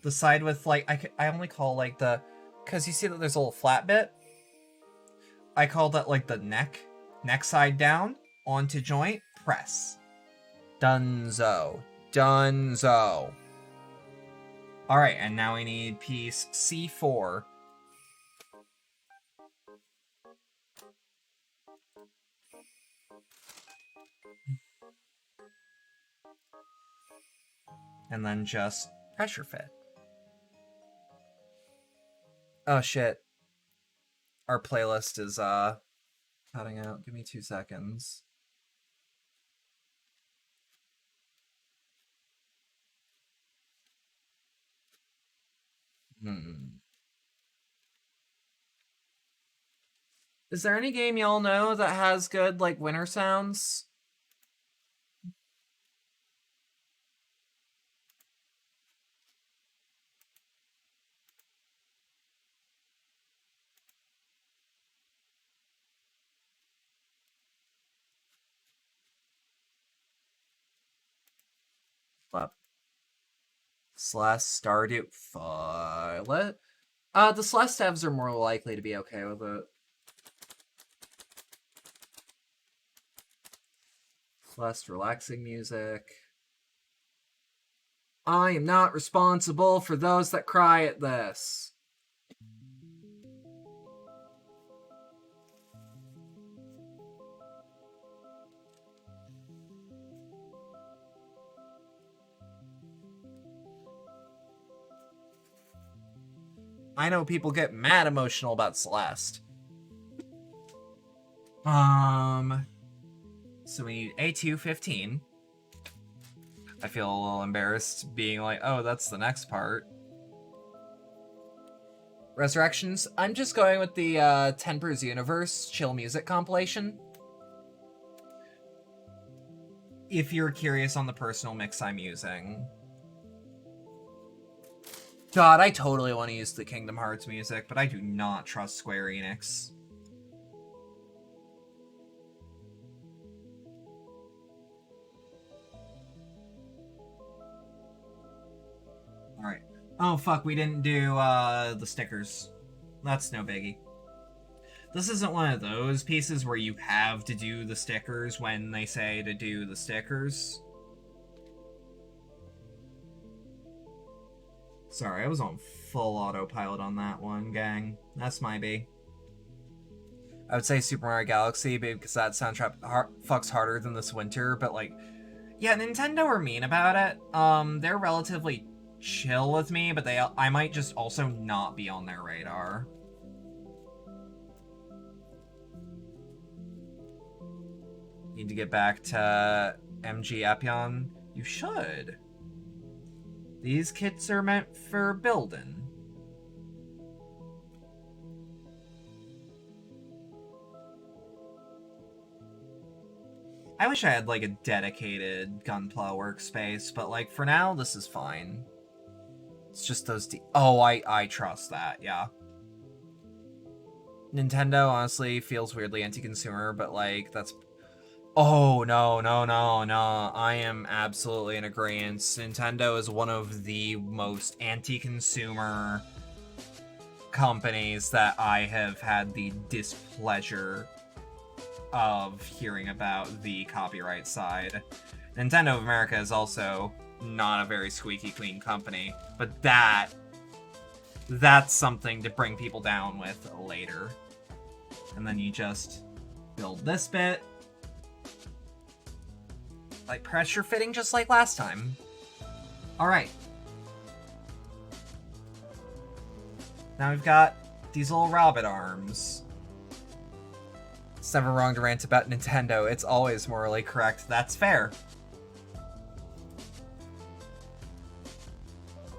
the side with like, I only call like the, because you see that there's a little flat bit? I call that like the neck side down, onto joint, press. Dunzo. Alright, and now we need piece C4. And then just pressure fit. Oh shit. Our playlist is cutting out. Give me 2 seconds. Is there any game y'all know that has good like winter sounds? What? Celeste, Stardew, what? The Celeste devs are more likely to be okay with it. Celeste relaxing music. I am not responsible for those that cry at this. I know people get mad emotional about Celeste. So we need A215. I feel a little embarrassed being like, oh, that's the next part. Resurrections. I'm just going with the Tenper's Universe chill music compilation. If you're curious on the personal mix I'm using. God, I totally want to use the Kingdom Hearts music, but I do not trust Square Enix. Alright. Oh, fuck, we didn't do the stickers. That's no biggie. This isn't one of those pieces where you have to do the stickers when they say to do the stickers. Sorry, I was on full autopilot on that one, gang. That's my B. I would say Super Mario Galaxy because that soundtrack fucks harder than this winter, but like, yeah, Nintendo are mean about it. They're relatively chill with me, but I might just also not be on their radar. Need to get back to MG Epion? You should. These kits are meant for building. I wish I had, like, a dedicated Gunpla workspace, but, like, for now, this is fine. It's just those oh, I trust that, yeah. Nintendo, honestly, feels weirdly anti-consumer, but, like, that's... Oh, no. I am absolutely in agreement. Nintendo is one of the most anti-consumer companies that I have had the displeasure of hearing about the copyright side. Nintendo of America is also not a very squeaky clean company, but that's something to bring people down with later. And then you just build this bit. Like pressure fitting just like last time. Alright. Now we've got these little rabbit arms. It's never wrong to rant about Nintendo. It's always morally correct. That's fair.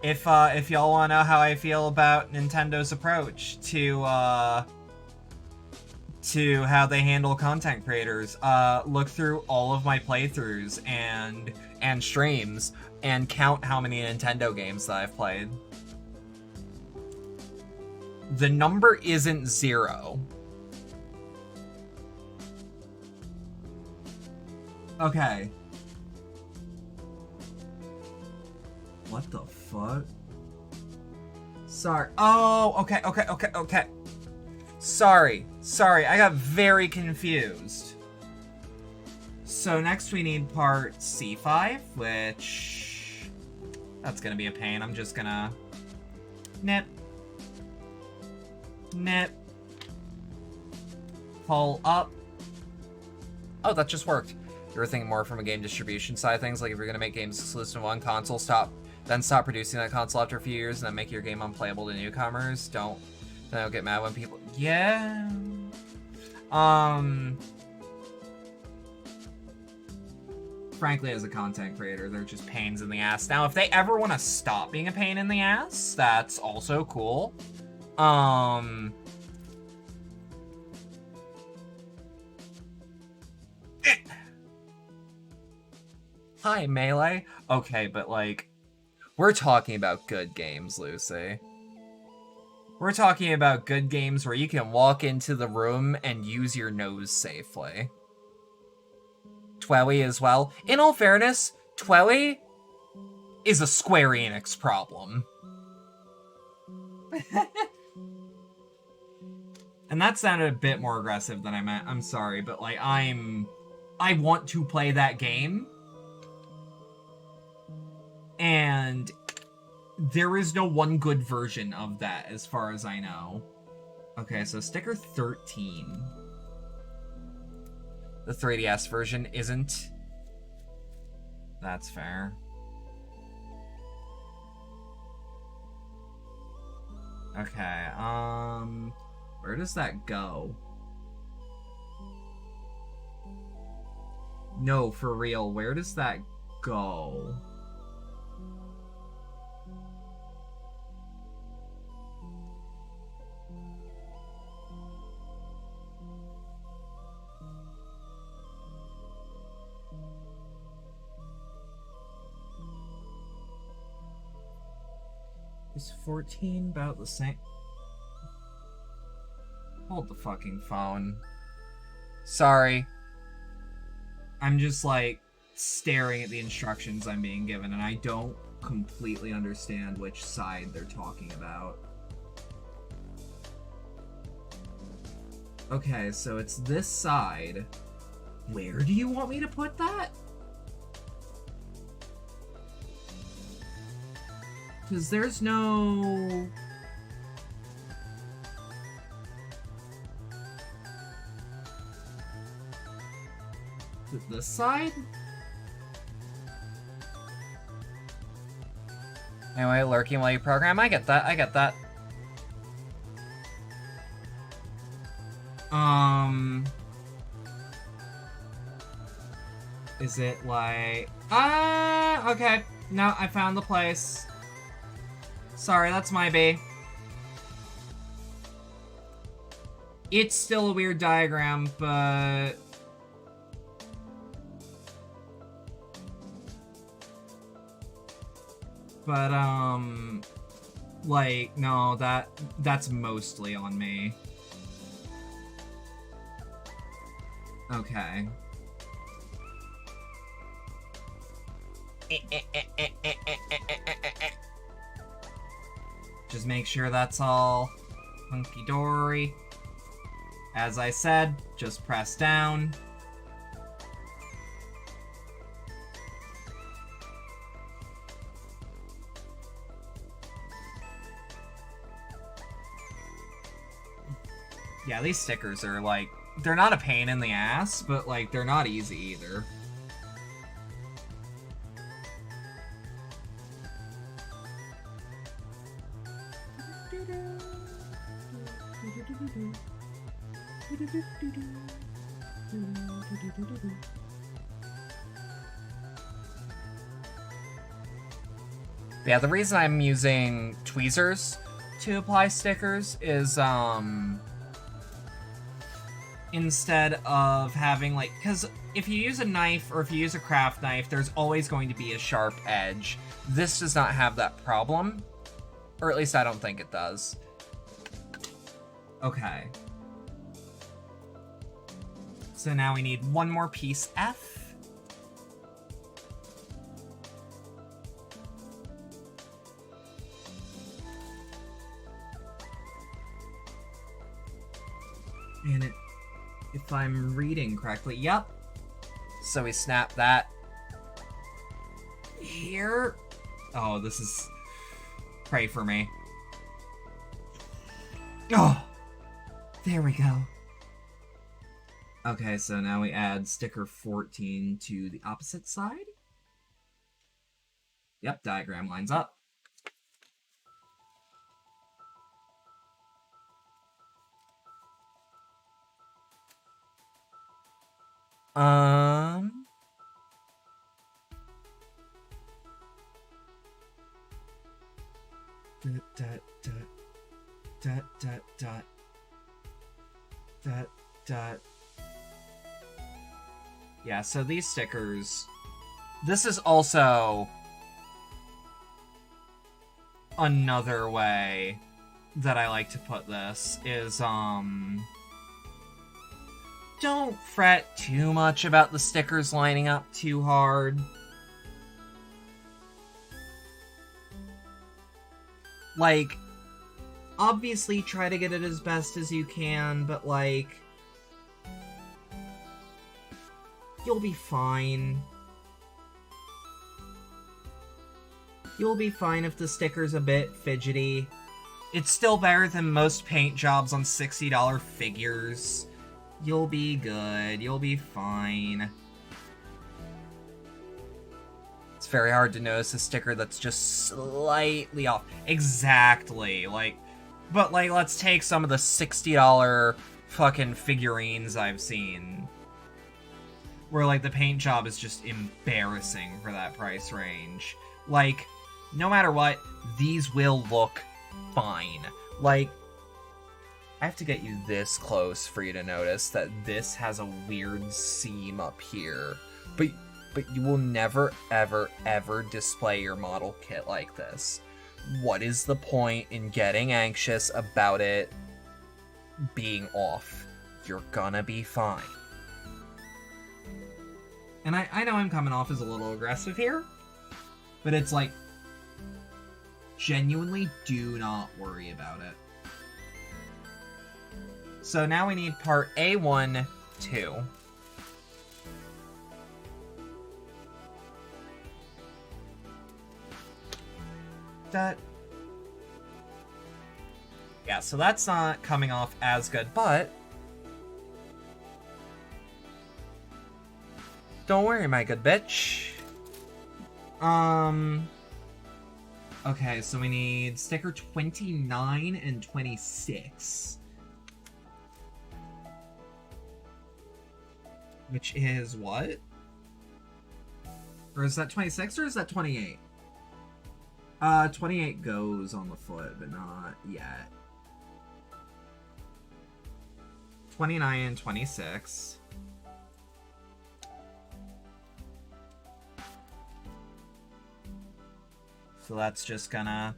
If y'all want to know how I feel about Nintendo's approach to how they handle content creators, look through all of my playthroughs and streams and count how many Nintendo games that I've played. The number isn't 0. Okay. What the fuck? Sorry. Oh, okay. Sorry, I got very confused. So next we need part C5, which... That's gonna be a pain. I'm just gonna... Nip. Pull up. Oh, that just worked. You were thinking more from a game distribution side of things, like if you're gonna make games exclusive to one console, stop producing that console after a few years and then make your game unplayable to newcomers. Don't get mad when people... Yeah. Frankly, as a content creator, they're just pains in the ass. Now, if they ever want to stop being a pain in the ass, that's also cool. Hi, Melee. Okay, but, like, we're talking about good games, Lucy. We're talking about good games where you can walk into the room and use your nose safely. Twelly as well. In all fairness, Twelly is a Square Enix problem. And that sounded a bit more aggressive than I meant. I'm sorry, but, like, I want to play that game. And there is no one good version of that, as far as I know. Okay, so sticker 13. The 3DS version isn't. That's fair. Okay, where does that go? No, for real, where does that go? Is 14 about the same? Hold the fucking phone. Sorry. I'm just, like, staring at the instructions I'm being given, and I don't completely understand which side they're talking about. Okay, so it's this side. Where do you want me to put that? Because there's no... This side? Anyway, lurking while you program. I get that. Is it like... okay. No, I found the place. Sorry, that's my B. It's still a weird diagram, but... But, like, no, that's mostly on me. Okay. Just make sure that's all hunky-dory. As I said, just press down. Yeah, these stickers are, like, they're not a pain in the ass, but, like, they're not easy either. Yeah, the reason I'm using tweezers to apply stickers is, instead of having, like, because if you use a knife or if you use a craft knife, there's always going to be a sharp edge. This does not have that problem, or at least I don't think it does. Okay. So now we need one more piece F. And it, if I'm reading correctly, yep. So we snap that here. Oh, this is... Pray for me. Oh! There we go. Okay, so now we add sticker 14 to the opposite side. Yep, diagram lines up. Yeah, so these stickers... This is also another way that I like to put this, is, don't fret too much about the stickers lining up too hard. Like, obviously try to get it as best as you can, but, like, you'll be fine. You'll be fine if the sticker's a bit fidgety. It's still better than most paint jobs on $60 figures. You'll be good. You'll be fine. It's very hard to notice a sticker that's just slightly off. Exactly. Like, but, like, let's take some of the $60 fucking figurines I've seen, where, like, the paint job is just embarrassing for that price range. Like, no matter what, these will look fine. Like, I have to get you this close for you to notice that this has a weird seam up here. But you will never, ever, ever display your model kit like this. What is the point in getting anxious about it being off? You're gonna be fine. And I know I'm coming off as a little aggressive here, but it's like, genuinely do not worry about it. So now we need part A1, 2. Yeah, so that's not coming off as good, but don't worry, my good bitch. Okay, so we need sticker 29 and 26. Which is what? Or is that 26 or is that 28? 28 goes on the foot, but not yet. 29 and 26. So that's just gonna...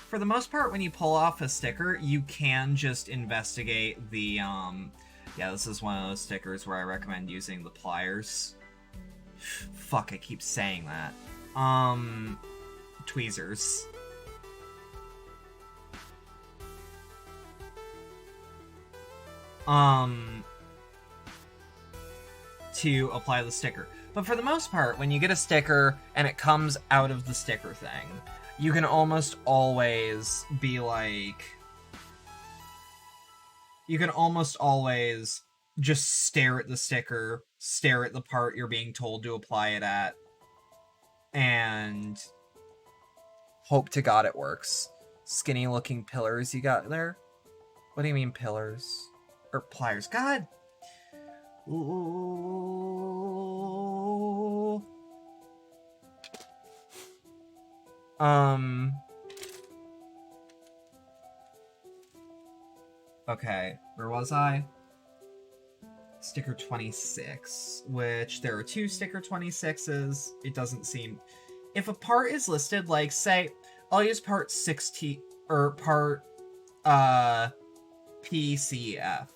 For the most part, when you pull off a sticker, you can just investigate the, Yeah, this is one of those stickers where I recommend using the pliers. Fuck, I keep saying that. Tweezers. To apply the sticker. But for the most part, when you get a sticker and it comes out of the sticker thing, you can almost always be like... You can almost always just stare at the sticker, stare at the part you're being told to apply it at, and hope to God it works. Skinny looking pillars you got there? What do you mean pillars? Or pliers? God! Ooh. Okay, where was I? Sticker 26, which there are 2 sticker 26s. It doesn't seem... If a part is listed, like, say, I'll use part 16, or part, PCF.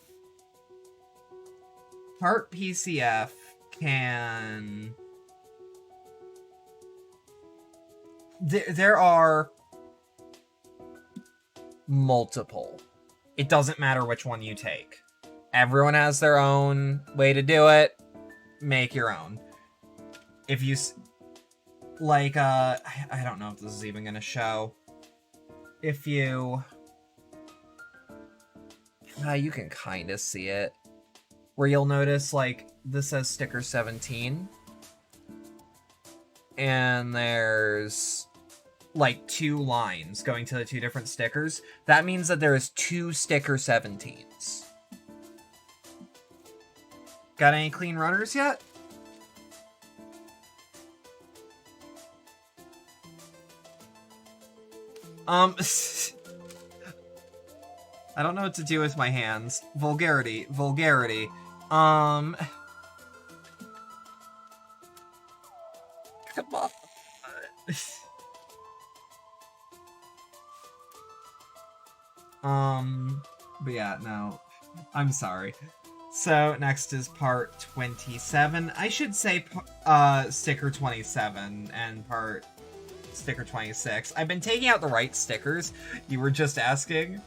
Part PCF can... There are multiple. It doesn't matter which one you take. Everyone has their own way to do it. Make your own. If you... Like, I don't know if this is even gonna show. If you... you can kind of see it. Where you'll notice, like, this says sticker 17. And there's, like, 2 lines going to the 2 different stickers. That means that there's 2 sticker 17s. Got any clean runners yet? I don't know what to do with my hands. Vulgarity. Come on. But yeah, no. I'm sorry. So, next is part 27. I should say, sticker 27 and part sticker 26. I've been taking out the right stickers. You were just asking.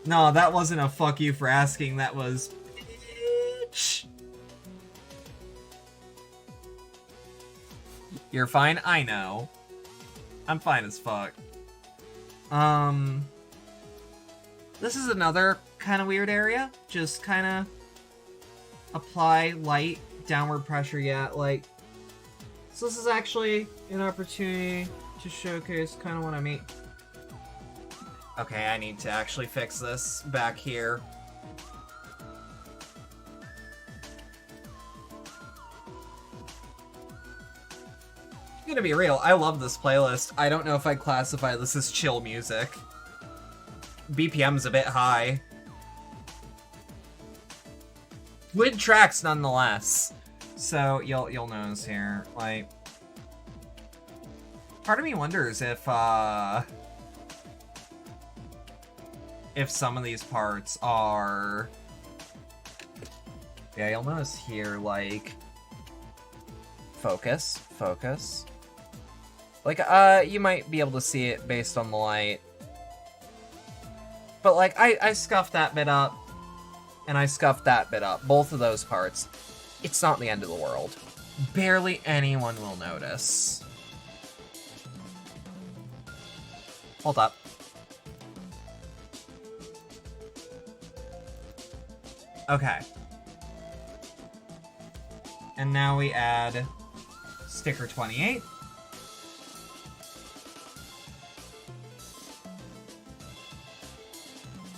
No, that wasn't a fuck you for asking. That was... Bitch. You're fine? I know. I'm fine as fuck. This is another kind of weird area. Just kind of apply light downward pressure, yeah, like... So this is actually an opportunity to showcase kind of what I mean. Okay, I need to actually fix this back here. I'm gonna be real, I love this playlist. I don't know if I'd classify this as chill music. BPM's a bit high. Good tracks nonetheless. So you'll notice here, like, part of me wonders if some of these parts are... Yeah, you'll notice here, like, focus. Like, you might be able to see it based on the light. But, like, I scuffed that bit up, and I scuffed that bit up. Both of those parts. It's not the end of the world. Barely anyone will notice. Hold up. Okay. And now we add sticker 28.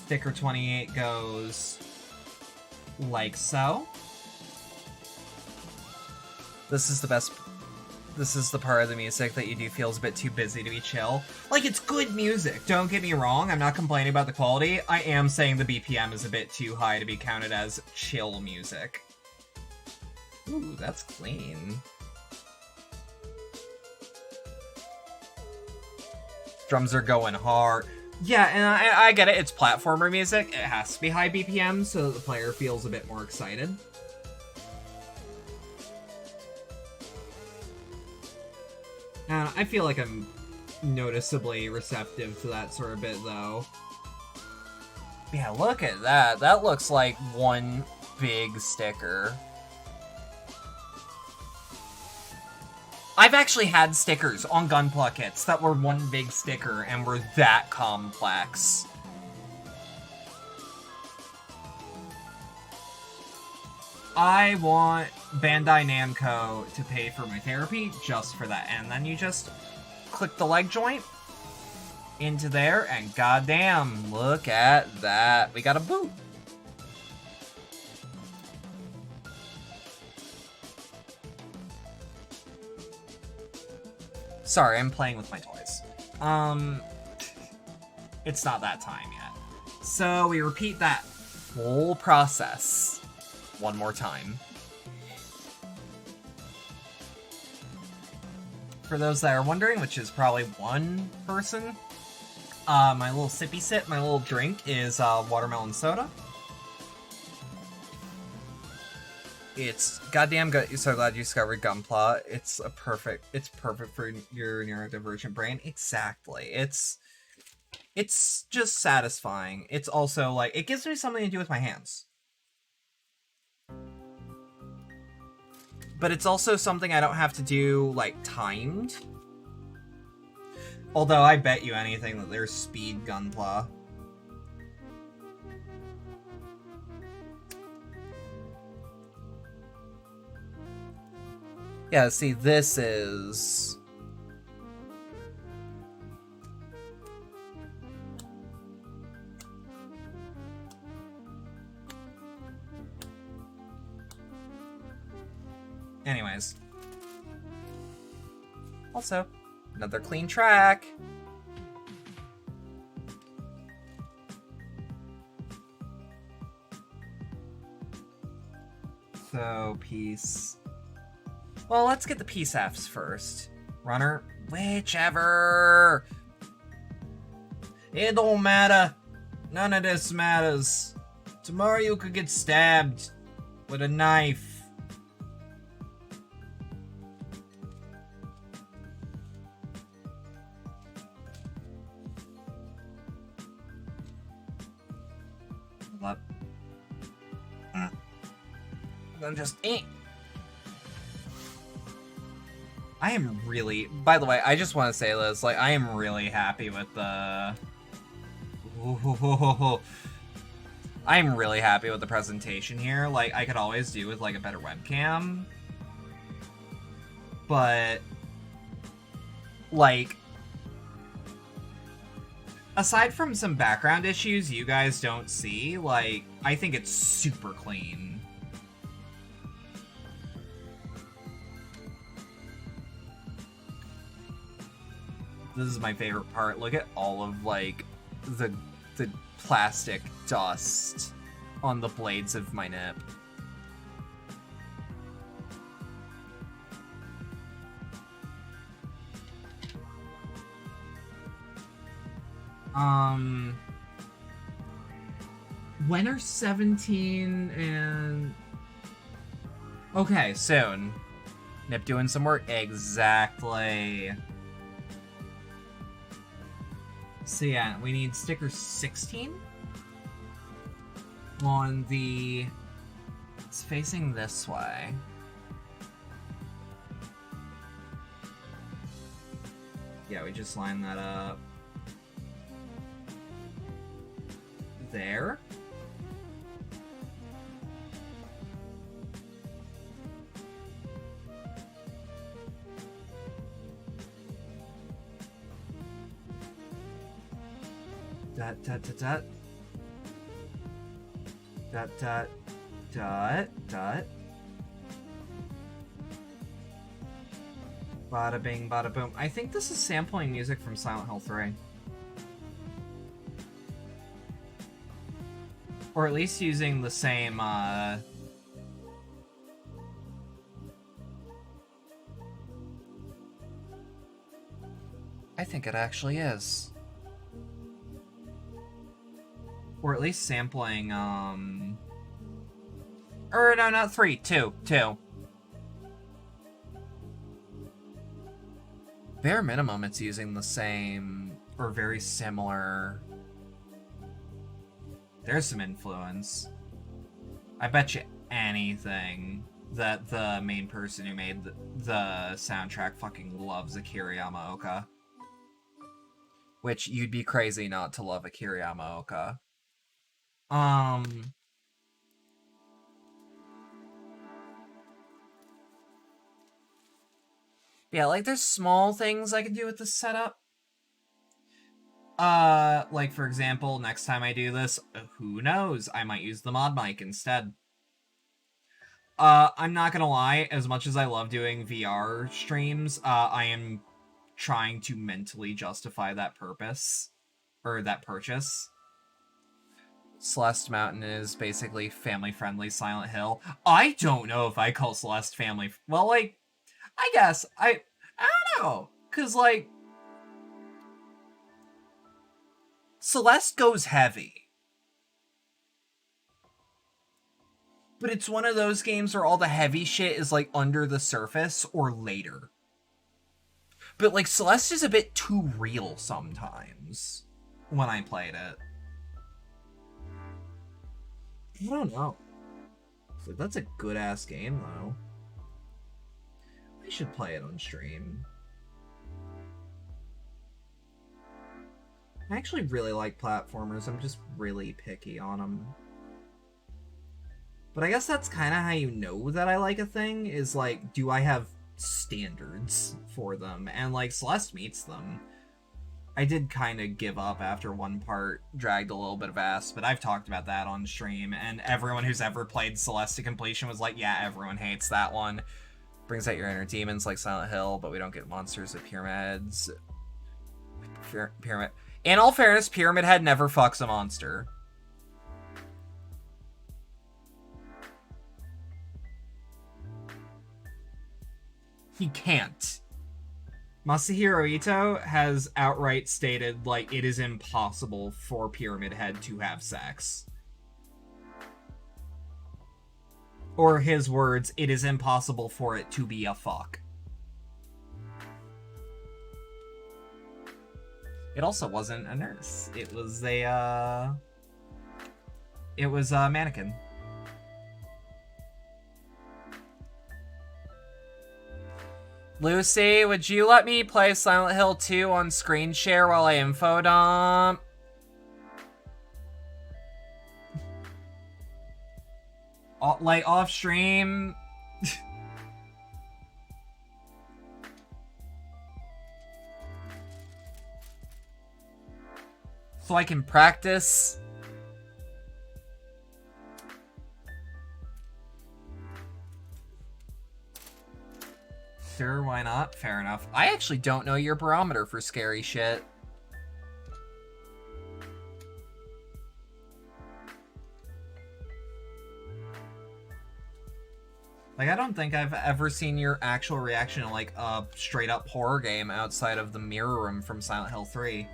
Sticker 28 goes like so. This is the best... This is the part of the music that you do feels a bit too busy to be chill. Like, it's good music, don't get me wrong, I'm not complaining about the quality. I am saying the BPM is a bit too high to be counted as chill music. Ooh, that's clean. Drums are going hard. Yeah, and I get it. It's platformer music. It has to be high BPM so that the player feels a bit more excited. I feel like I'm noticeably receptive to that sort of bit, though. Yeah, look at that. That looks like one big sticker. I've actually had stickers on Gunpla kits that were one big sticker and were that complex. I want Bandai Namco to pay for my therapy just for that. And then you just click the leg joint into there, and goddamn, look at that. We got a boot. Sorry, I'm playing with my toys. It's not that time yet. So we repeat that whole process one more time. For those that are wondering, which is probably one person, my little sippy sip, my little drink is watermelon soda. It's goddamn good. So glad you discovered Gunpla. It's perfect for your neurodivergent brain. Exactly. It's just satisfying. It's also like, it gives me something to do with my hands. But it's also something I don't have to do, like, timed. Although I bet you anything that there's speed Gunpla. Yeah, see, this is... Anyways. Also, another clean track. So, peace... Well, let's get the PSAFs first. Runner, whichever. It don't matter. None of this matters. Tomorrow you could get stabbed with a knife. Hold up. Then just I am really... By the way, I just want to say this, like, I am really happy with the... I am really happy with the presentation here. Like, I could always do with, like, a better webcam. But... like... aside from some background issues you guys don't see, like, I think it's super clean. This is my favorite part. Look at all of, like, the plastic dust on the blades of my nip. When are 17 and... Okay, soon. Nip doing some work. Exactly. So yeah, we need sticker 16 on the... It's facing this way. Yeah, we just line that up. There. Dot, dot, dot, dot. Dot, dot, dot, dot. Bada bing, bada boom. I think this is sampling music from Silent Hill 3. Or at least using the same, I think it actually is. Or at least sampling, or no, not 3, 2. Bare minimum, it's using the same, or very similar. There's some influence. I bet you anything that the main person who made the soundtrack fucking loves Akira Yamaoka. Which, you'd be crazy not to love Akira Yamaoka. Yeah, like, there's small things I can do with the setup. Like, for example, next time I do this, who knows? I might use the mod mic instead. I'm not gonna lie, as much as I love doing VR streams, I am trying to mentally justify that purpose. Or that purchase. Celeste Mountain is basically family-friendly Silent Hill. I don't know if I call Celeste family... Well, like, I guess. I don't know. Because, like... Celeste goes heavy. But it's one of those games where all the heavy shit is, like, under the surface or later. But, like, Celeste is a bit too real sometimes when I played it. I don't know. So that's a good-ass game, though. I should play it on stream. I actually really like platformers. I'm just really picky on them. But I guess that's kind of how you know that I like a thing, is like, do I have standards for them? And like, Celeste meets them. I did kind of give up after one part dragged a little bit of ass, but I've talked about that on stream, and everyone who's ever played Celeste to completion was like, yeah, everyone hates that one. Brings out your inner demons like Silent Hill, but we don't get monsters at pyramids. Pyramid. In all fairness, Pyramid Head never fucks a monster. He can't. Masahiro Ito has outright stated, like, it is impossible for Pyramid Head to have sex. Or his words, it is impossible for it to be a fuck. It also wasn't a nurse. It was a, it was a mannequin. Lucy, would you let me play Silent Hill 2 on screen share while I info dump? Like, off stream? So I can practice? Sure, why not? Fair enough. I actually don't know your barometer for scary shit. Like, I don't think I've ever seen your actual reaction to, like, a straight-up horror game outside of the mirror room from Silent Hill 3.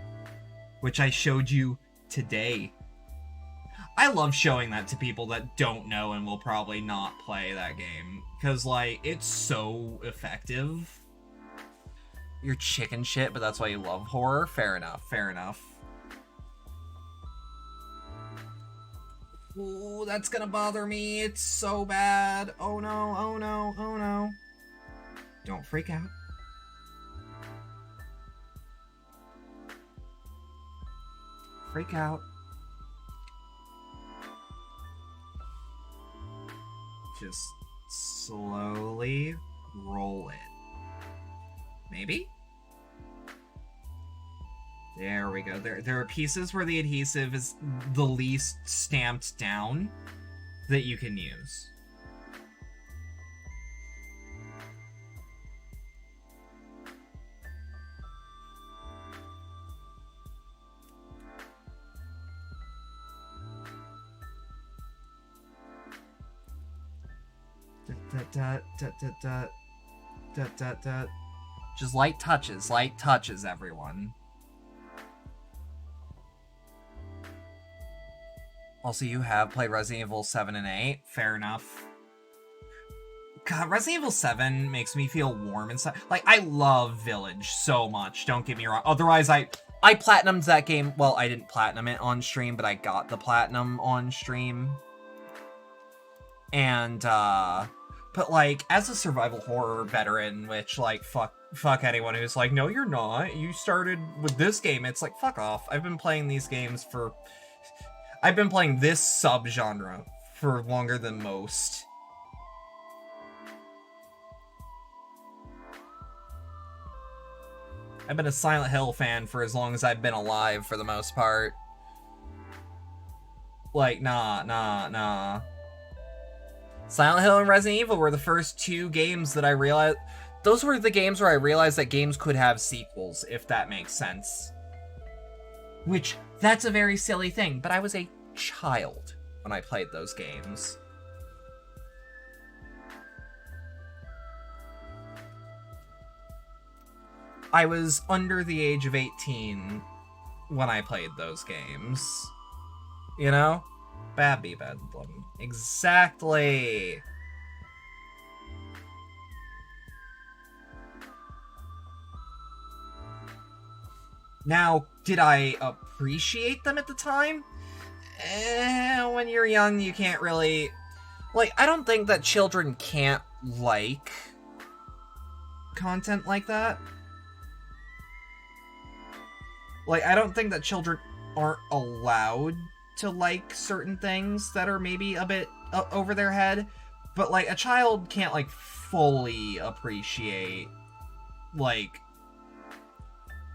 Which I showed you today. I love showing that to people that don't know and will probably not play that game. Because, like, it's so effective. You're chicken shit, but that's why you love horror? Fair enough, fair enough. Ooh, that's gonna bother me. It's so bad. Oh no, oh no, oh no. Don't freak out. Freak out. Just slowly roll it. Maybe? There we go. There are pieces where the adhesive is the least stamped down that you can use. Just light touches, everyone. Also, you have played Resident Evil 7 and 8. Fair enough. God, Resident Evil 7 makes me feel warm inside. Like, I love Village so much, don't get me wrong. Otherwise, I platinumed that game. Well, I didn't platinum it on stream, but I got the platinum on stream. And, but, like, as a survival horror veteran, which, like, fuck anyone who's like, no, you're not. You started with this game. It's like, fuck off. I've been playing these games for... I've been playing this subgenre for longer than most. I've been a Silent Hill fan for as long as I've been alive, for the most part. Like, nah. Silent Hill and Resident Evil were the first two games that I realized... Those were the games where I realized that games could have sequels, if that makes sense. Which, that's a very silly thing, but I was a child when I played those games. I was under the age of 18 when I played those games. You know? Babby Bedlam. Exactly! Now, did I appreciate them at the time? When you're young, you can't really... Like, I don't think that children can't like content like that. Like, I don't think that children aren't allowed to like certain things that are maybe a bit over their head. But, like, a child can't, like, fully appreciate, like,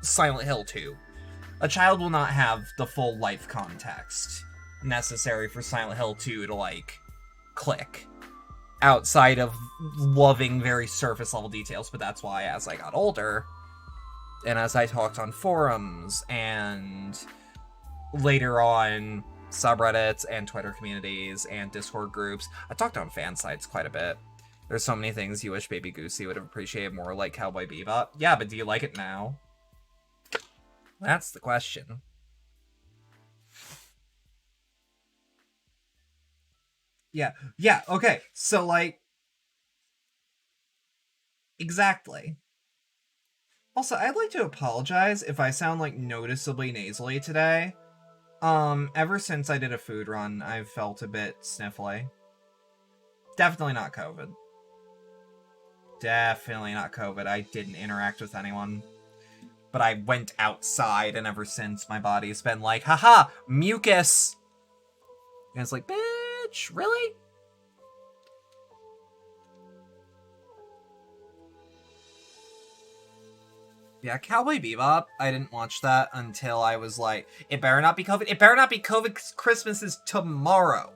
Silent Hill 2. A child will not have the full life context necessary for Silent Hill 2 to, like, click. Outside of loving very surface level details, but that's why as I got older, and as I talked on forums, and later on subreddits and Twitter communities and Discord groups, I talked on fan sites quite a bit. There's so many things you wish Baby Goosey would have appreciated more, like Cowboy Bebop. Yeah, but do you like it now? That's the question. Yeah, okay. So, like... Exactly. Also, I'd like to apologize if I sound, like, noticeably nasally today. Ever since I did a food run, I've felt a bit sniffly. Definitely not COVID. Definitely not COVID. I didn't interact with anyone. But I went outside, and ever since, my body's been like, haha, mucus! And it's like, bitch, really? Yeah, Cowboy Bebop, I didn't watch that until I was like, it better not be COVID. It better not be COVID, 'cause Christmas is tomorrow.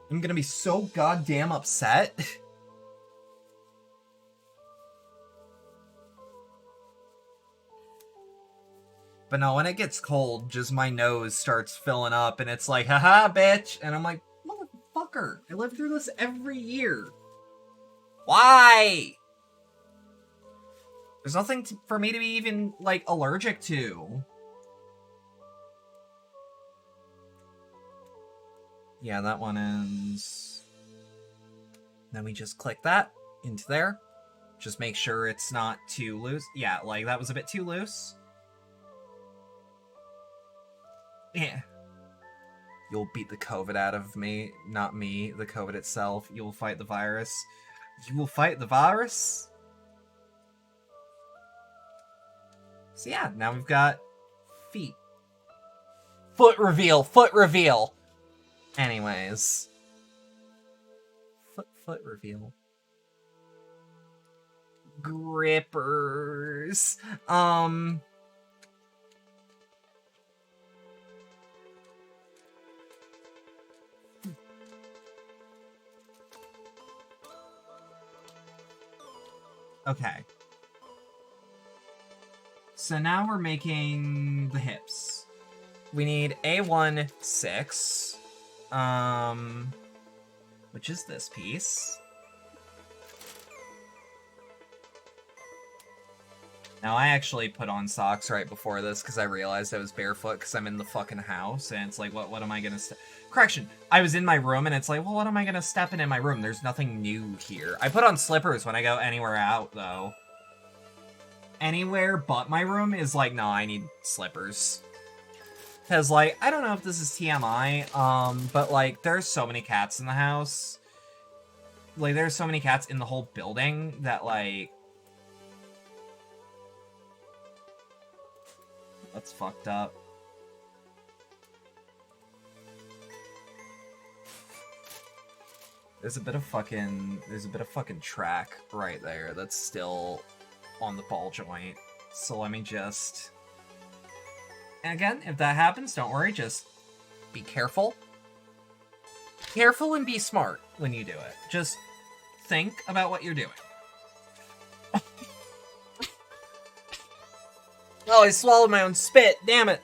I'm gonna be so goddamn upset. But no, when it gets cold, just my nose starts filling up, and it's like, haha, bitch! And I'm like, motherfucker, I live through this every year. Why? There's nothing for me to be even, like, allergic to. Yeah, that one ends. Then we just click that into there. Just make sure it's not too loose. Yeah, like, that was a bit too loose. Yeah. You'll beat the COVID out of me, not me, the COVID itself. You'll fight the virus. You will fight the virus? So yeah, now we've got feet. Foot reveal, foot reveal! Anyways. Foot reveal. Grippers. Okay. So now we're making the hips. We need A1, 6. Which is this piece. Now, I actually put on socks right before this because I realized I was barefoot because I'm in the fucking house, and it's like, what am I gonna Correction, I was in my room, and it's like, well, what am I gonna step in my room? There's nothing new here. I put on slippers when I go anywhere out, though. Anywhere but my room is like, no, I need slippers. Because, like, I don't know if this is TMI, but, like, there's so many cats in the house. Like, there's so many cats in the whole building that, like... That's fucked up. There's a bit of fucking track right there that's still on the ball joint. So let me just... And again, if that happens, don't worry, just be careful. Careful and be smart when you do it. Just think about what you're doing. Oh, I swallowed my own spit, damn it!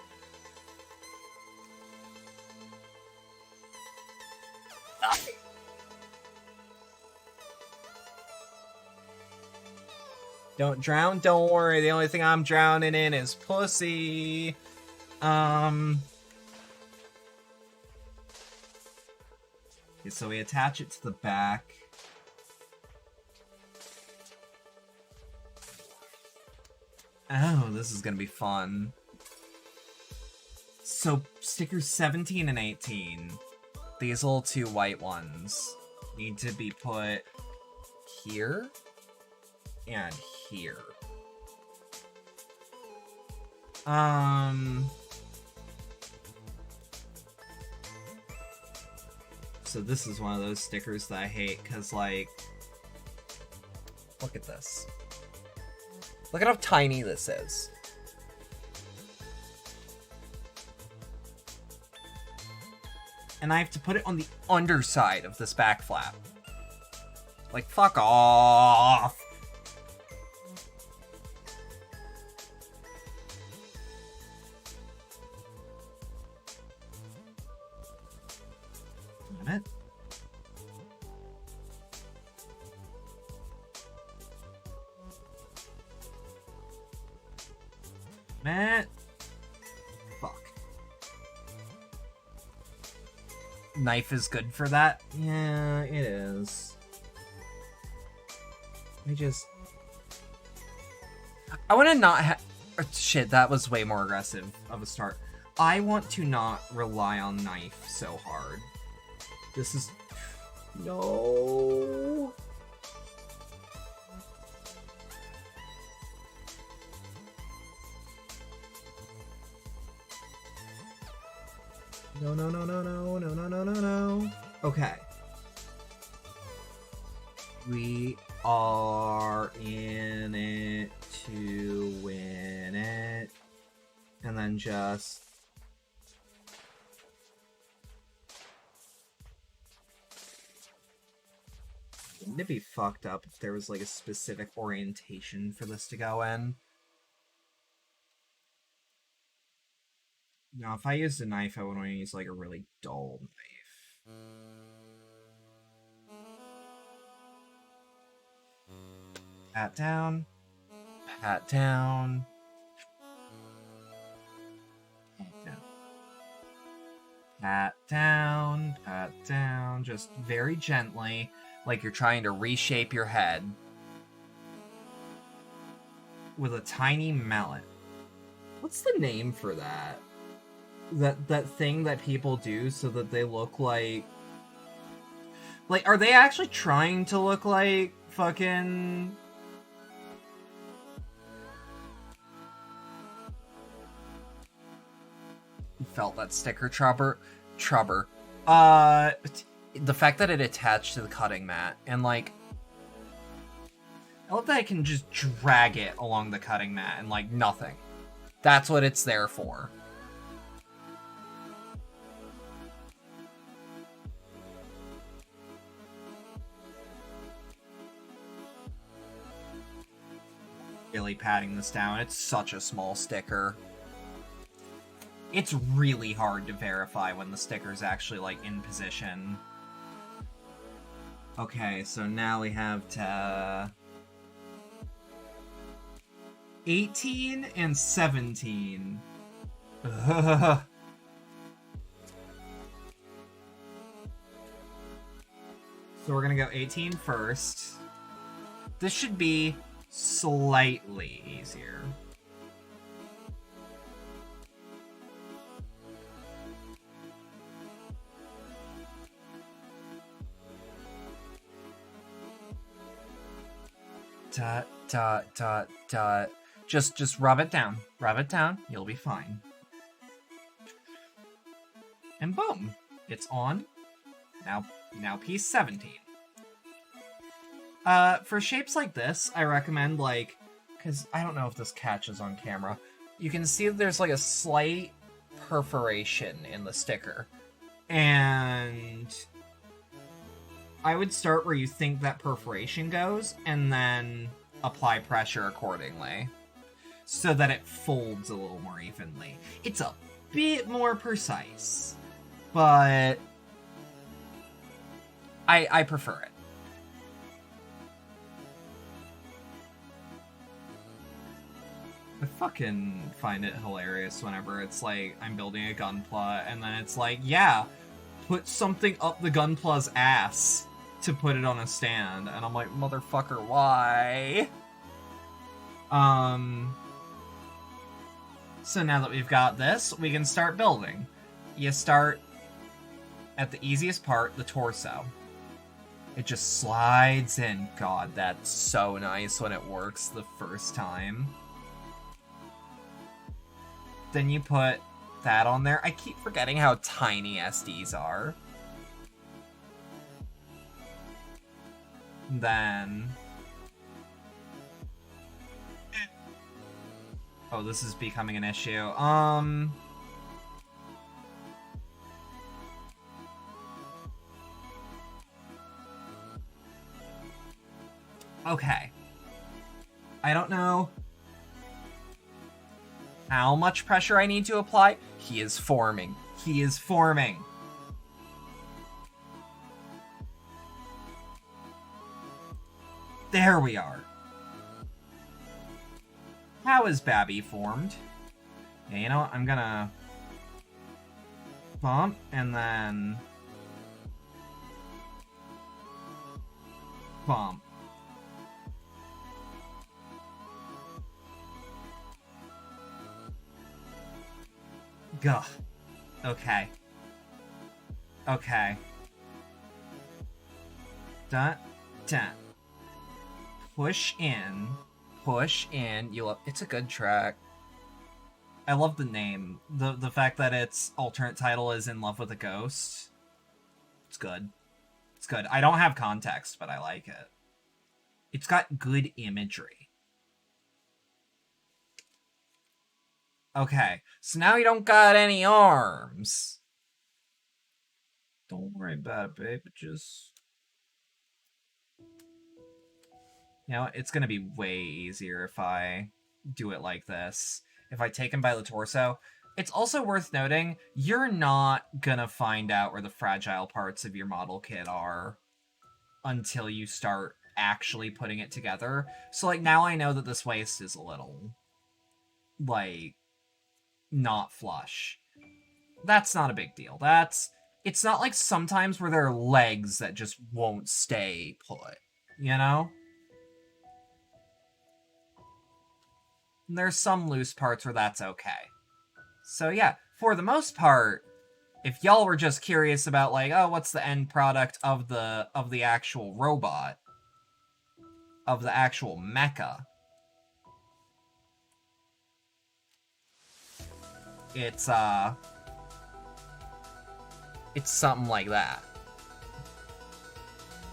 Don't drown? Don't worry, the only thing I'm drowning in is pussy. Okay, so we attach it to the back. Oh, this is gonna be fun. So, stickers 17 and 18. These little two white ones need to be put here and here. So this is one of those stickers that I hate, because, like, look at this. Look at how tiny this is. And I have to put it on the underside of this back flap. Like, fuck off! Damn it. Man. Fuck. Knife is good for that? Yeah, it is. I want to not have... Shit, that was way more aggressive of a start. I want to not rely on knife so hard. This is... No... No, no, no, no, no, no, no, no, no, no. Okay. We are in it to win it. And then just... Wouldn't it be fucked up if there was, like, a specific orientation for this to go in? No, if I used a knife, I would want to use, like, a really dull knife. Pat down. Pat down. Pat down. Pat down. Pat down. Just very gently, like you're trying to reshape your head. With a tiny mallet. What's the name for that? That thing that people do so that they look like... Like, are they actually trying to look like fucking... You felt that sticker, Trubber? The fact that it attached to the cutting mat, and, like... I love that I can just drag it along the cutting mat and, like, nothing. That's what it's there for. Really patting this down. It's such a small sticker. It's really hard to verify when the sticker's actually, like, in position. Okay, so now we have to... 18 and 17. Ugh. So we're gonna go 18 first. This should be slightly easier. Dot, dot, dot, dot. Just rub it down. Rub it down. You'll be fine. And boom. It's on. Now piece 17. For shapes like this, I recommend, like, because I don't know if this catches on camera. You can see that there's, like, a slight perforation in the sticker. And I would start where you think that perforation goes, and then apply pressure accordingly, so that it folds a little more evenly. It's a bit more precise, but I prefer it. I fucking find it hilarious whenever it's like, I'm building a Gunpla, and then it's like, yeah, put something up the Gunpla's ass to put it on a stand. And I'm like, motherfucker, why? So now that we've got this, we can start building. You start at the easiest part, the torso. It just slides in. God, that's so nice when it works the first time. Then you put that on there. I keep forgetting how tiny SDs are. Then... oh, this is becoming an issue. Okay. I don't know how much pressure I need to apply. He is forming. He is forming. There we are. How is Babby formed? Yeah, you know what? I'm gonna bump and then bump. Gah. Okay. Okay. Dun, dun. Push in. Push in. It's a good track. I love the name. The fact that its alternate title is In Love with a Ghost. It's good. It's good. I don't have context, but I like it. It's got good imagery. Okay, so now you don't got any arms. Don't worry about it, babe. Just... you know, it's gonna be way easier if I do it like this. If I take him by the torso. It's also worth noting, you're not gonna find out where the fragile parts of your model kit are until you start actually putting it together. So, like, now I know that this waist is a little, like, not flush. That's not a big deal. It's not like sometimes where there are legs that just won't stay put, you know? There's some loose parts where that's okay. So yeah, for the most part, if y'all were just curious about, like, oh, what's the end product of the actual robot, of the actual mecha, it's something like that.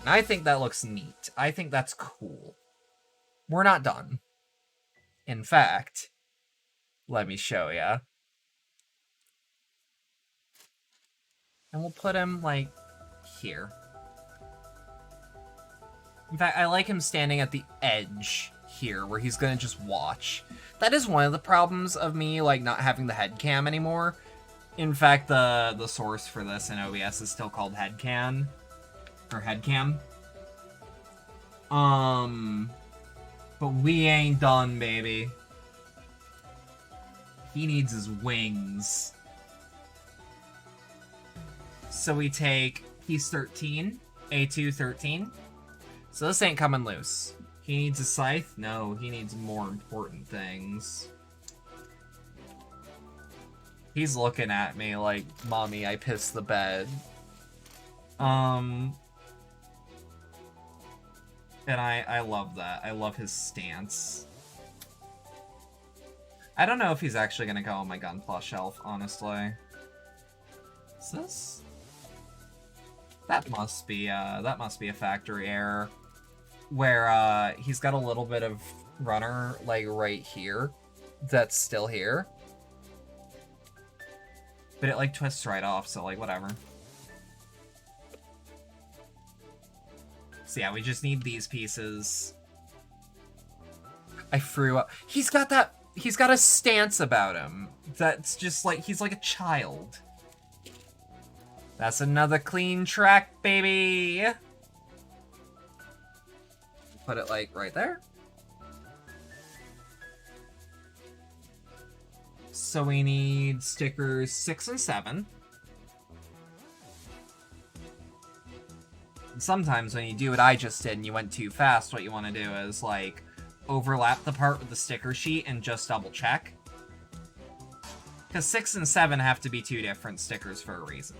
And I think that looks neat. I think that's cool. We're not done. In fact, let me show ya. And we'll put him, like, here. In fact, I like him standing at the edge here, where he's gonna just watch. That is one of the problems of me, like, not having the head cam anymore. In fact, the source for this in OBS is still called headcan. Or headcam. But we ain't done, baby. He needs his wings. So we take, he's 13, A2 13. So this ain't coming loose. He needs a scythe? No, he needs more important things. He's looking at me like, Mommy, I pissed the bed. And I love that. I love his stance. I don't know if he's actually gonna go on my Gunpla shelf, honestly. Is this? That must be a factory error. Where, he's got a little bit of runner, like, right here. That's still here. But it, like, twists right off, so, like, whatever. So yeah, we just need these pieces. I threw up. He's got a stance about him. That's just like, he's like a child. That's another clean track, baby! Put it, like, right there. So we need stickers 6 and 7. And sometimes when you do what I just did and you went too fast, what you want to do is, like, overlap the part with the sticker sheet and just double check. Because 6 and 7 have to be 2 different stickers for a reason.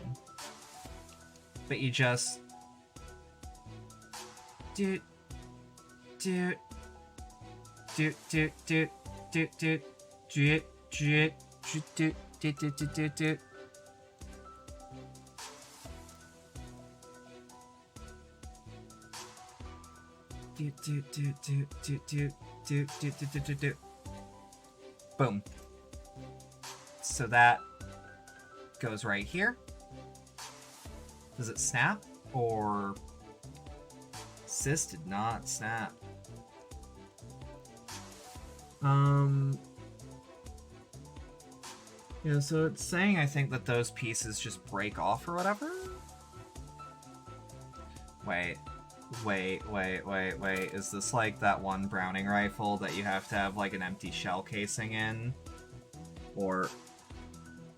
But you just... do... do... do... do... do... do... do... do... do... do... do... do... do... do... Boom. So that goes right here. Does it snap? Or... Sis did not snap. Yeah, so it's saying, I think, that those pieces just break off or whatever? Wait. Is this like that one Browning rifle that you have to have, like, an empty shell casing in? Or...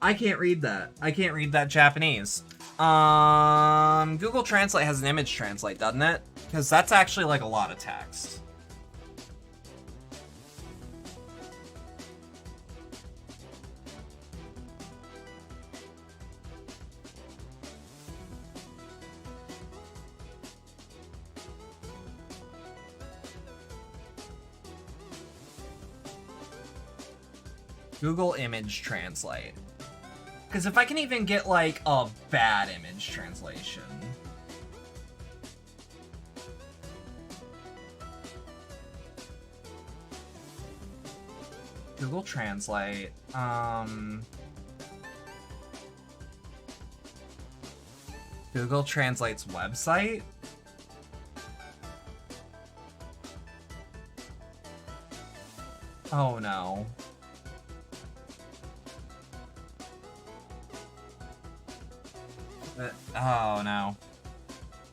I can't read that. I can't read that Japanese. Google Translate has an image translate, doesn't it? Because that's actually, like, a lot of text. Google Image Translate. Because if I can even get, like, a bad image translation... Google Translate, Google Translate's website? Oh no. Oh no.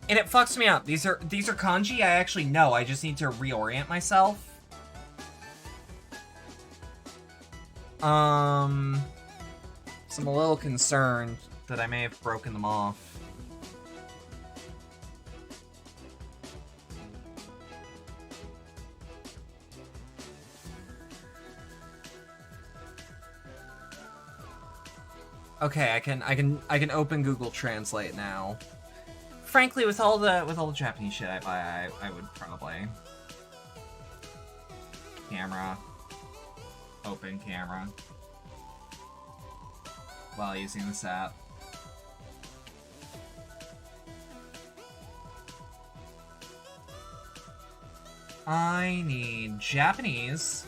And it fucks me up. These are kanji I actually know. I just need to reorient myself. So I'm a little concerned that I may have broken them off. Okay, I can open Google Translate now. Frankly, with all the Japanese shit I buy, I would probably camera. Open camera while using this app. I need Japanese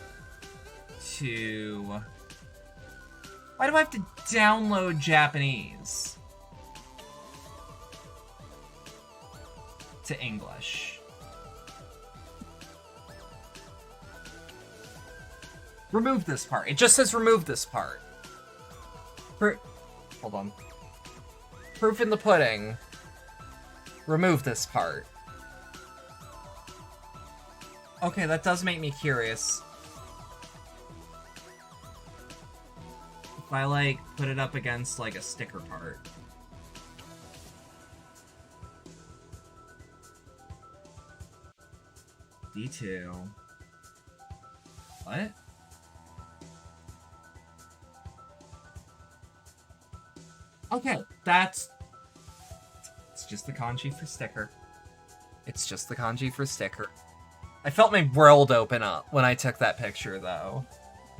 to... Why do I have to download Japanese to English? Remove this part. It just says remove this part. Hold on. Proof in the pudding. Remove this part. Okay, that does make me curious. if I, like, put it up against, like, a sticker part? D2. What? Okay, it's just the kanji for sticker. It's just the kanji for sticker. I felt my world open up when I took that picture, though.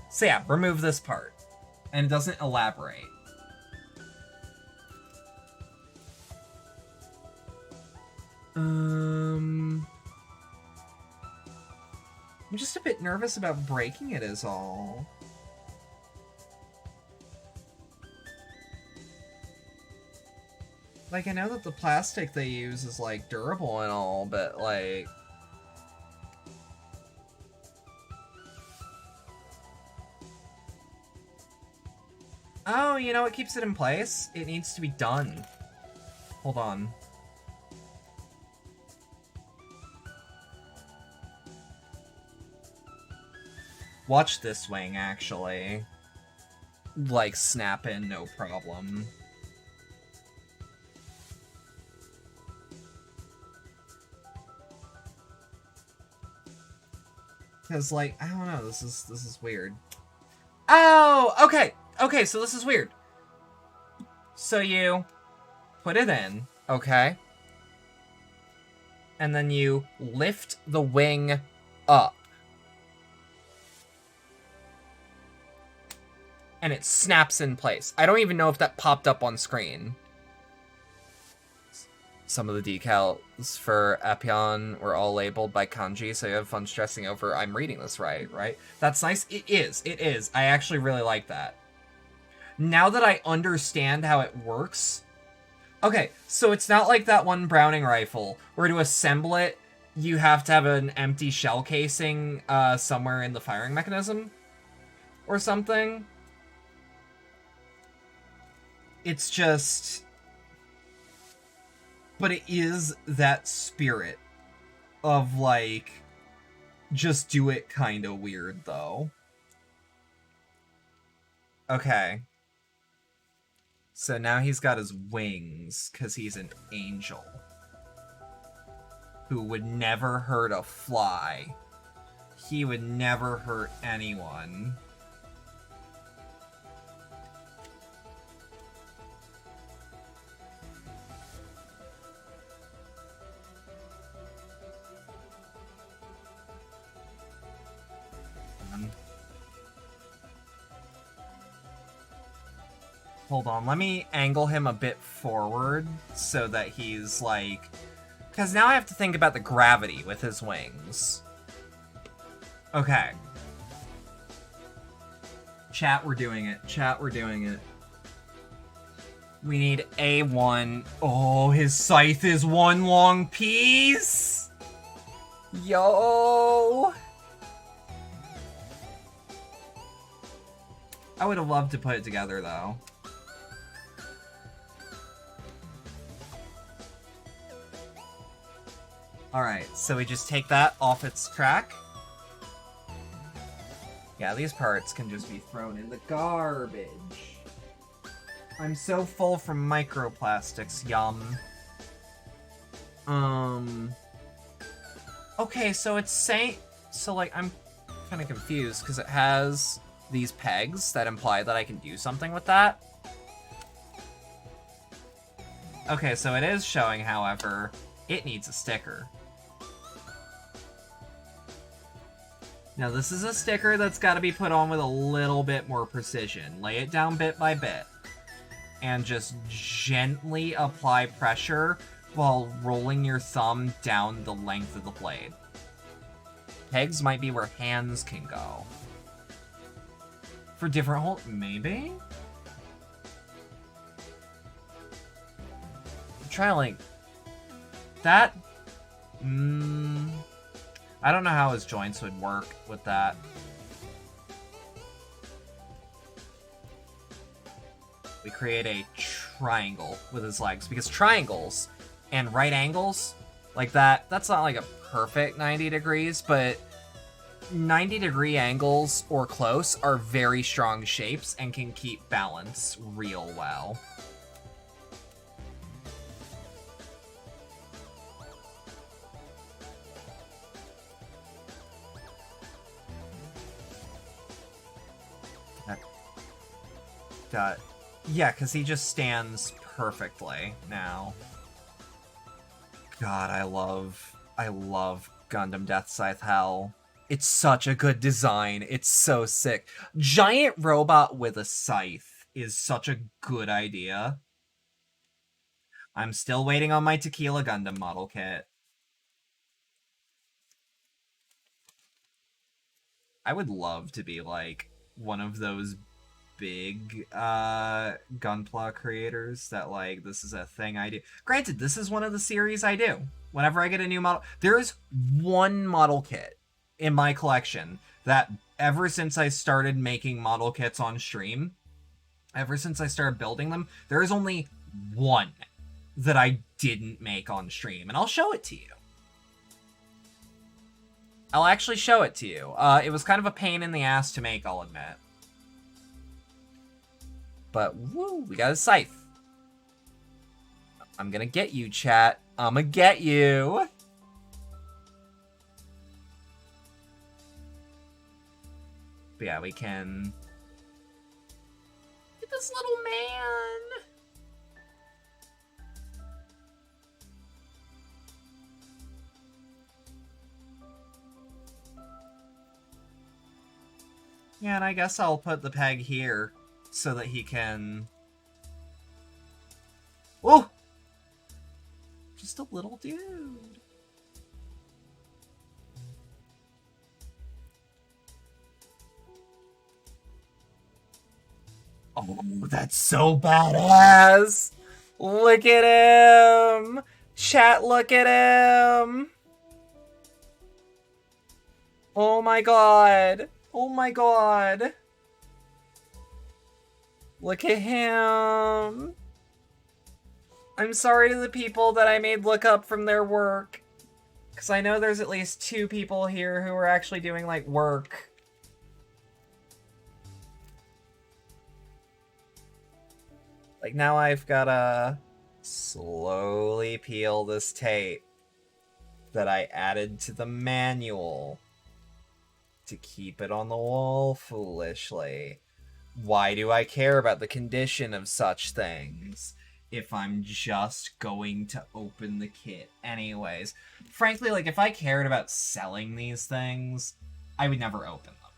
So yeah, remove this part. And it doesn't elaborate. I'm just a bit nervous about breaking it is all. Like, I know that the plastic they use is, like, durable and all, but, like... Oh, you know what keeps it in place? It needs to be done. Hold on. Watch this wing, actually. Like, snap in, no problem. Because, like, I don't know, this is weird. Oh, okay! Okay, so this is weird. So you put it in, okay? And then you lift the wing up. And it snaps in place. I don't even know if that popped up on screen. Some of the decals for Epyon were all labeled by kanji, so you have fun stressing over, I'm reading this right? That's nice. It is. I actually really like that. Now that I understand how it works... Okay, so it's not like that one Browning rifle, where to assemble it, you have to have an empty shell casing somewhere in the firing mechanism? Or something? It's just... But it is that spirit of, like, just do it kind of weird, though. Okay. So now he's got his wings, because he's an angel. Who would never hurt a fly. He would never hurt anyone. Hold on, let me angle him a bit forward so that he's like... Because now I have to think about the gravity with his wings. Okay. Chat, we're doing it. Chat, we're doing it. We need A1. Oh, his scythe is one long piece! Yo! I would have loved to put it together, though. Alright, so we just take that off its track. Yeah, these parts can just be thrown in the garbage. I'm so full from microplastics, yum. Okay, so it's saying... So, like, I'm kind of confused, because it has these pegs that imply that I can do something with that. Okay, so it is showing, however, it needs a sticker. Now, this is a sticker that's got to be put on with a little bit more precision. Lay it down bit by bit. And just gently apply pressure while rolling your thumb down the length of the blade. Pegs might be where hands can go. For different holes, maybe? I'm trying to, like... That... I don't know how his joints would work with that. We create a triangle with his legs, because triangles and right angles like that, that's not like a perfect 90 degrees, but 90-degree angles or close are very strong shapes and can keep balance real well. Yeah, because he just stands perfectly now. God, I love Gundam Death Scythe Hell. It's such a good design. It's so sick. Giant robot with a scythe is such a good idea. I'm still waiting on my Tequila Gundam model kit. I would love to be like one of those big Gunpla creators that like this is a thing I do. Granted, this is one of the series I do. Whenever I get a new model, there is one model kit in my collection that ever since I started making model kits on stream, ever since I started building them, there is only one that I didn't make on stream, and I'll show it to you. I'll actually show it to you. It was kind of a pain in the ass to make, I'll admit. But, woo, we got a scythe. I'm gonna get you, chat. I'ma get you. But yeah, we can... Get this little man. Yeah, and I guess I'll put the peg here so that he can... Oh! Just a little dude. Oh, that's so badass! Look at him! Chat, look at him! Oh my god! Oh my god! Look at him! I'm sorry to the people that I made look up from their work. Because I know there's at least 2 people here who are actually doing, like, work. Like, now I've gotta slowly peel this tape that I added to the manual to keep it on the wall foolishly. Why do I care about the condition of such things if I'm just going to open the kit anyways? Frankly, like, if I cared about selling these things, I would never open them.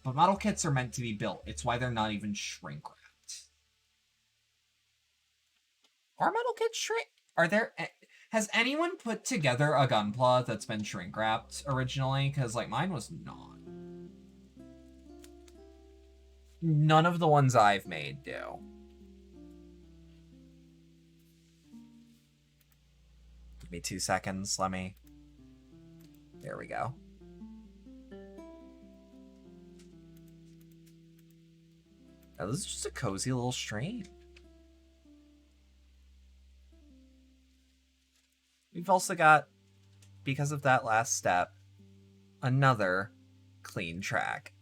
But model kits are meant to be built. It's why they're not even shrink wrapped. Are model kits shrink? Are there... Has anyone put together a Gunpla that's been shrink wrapped originally? Because, like, mine was not. None of the ones I've made do. Give me 2 seconds. Let me... There we go. Now, this is just a cozy little stream. We've also got, because of that last step, another clean track.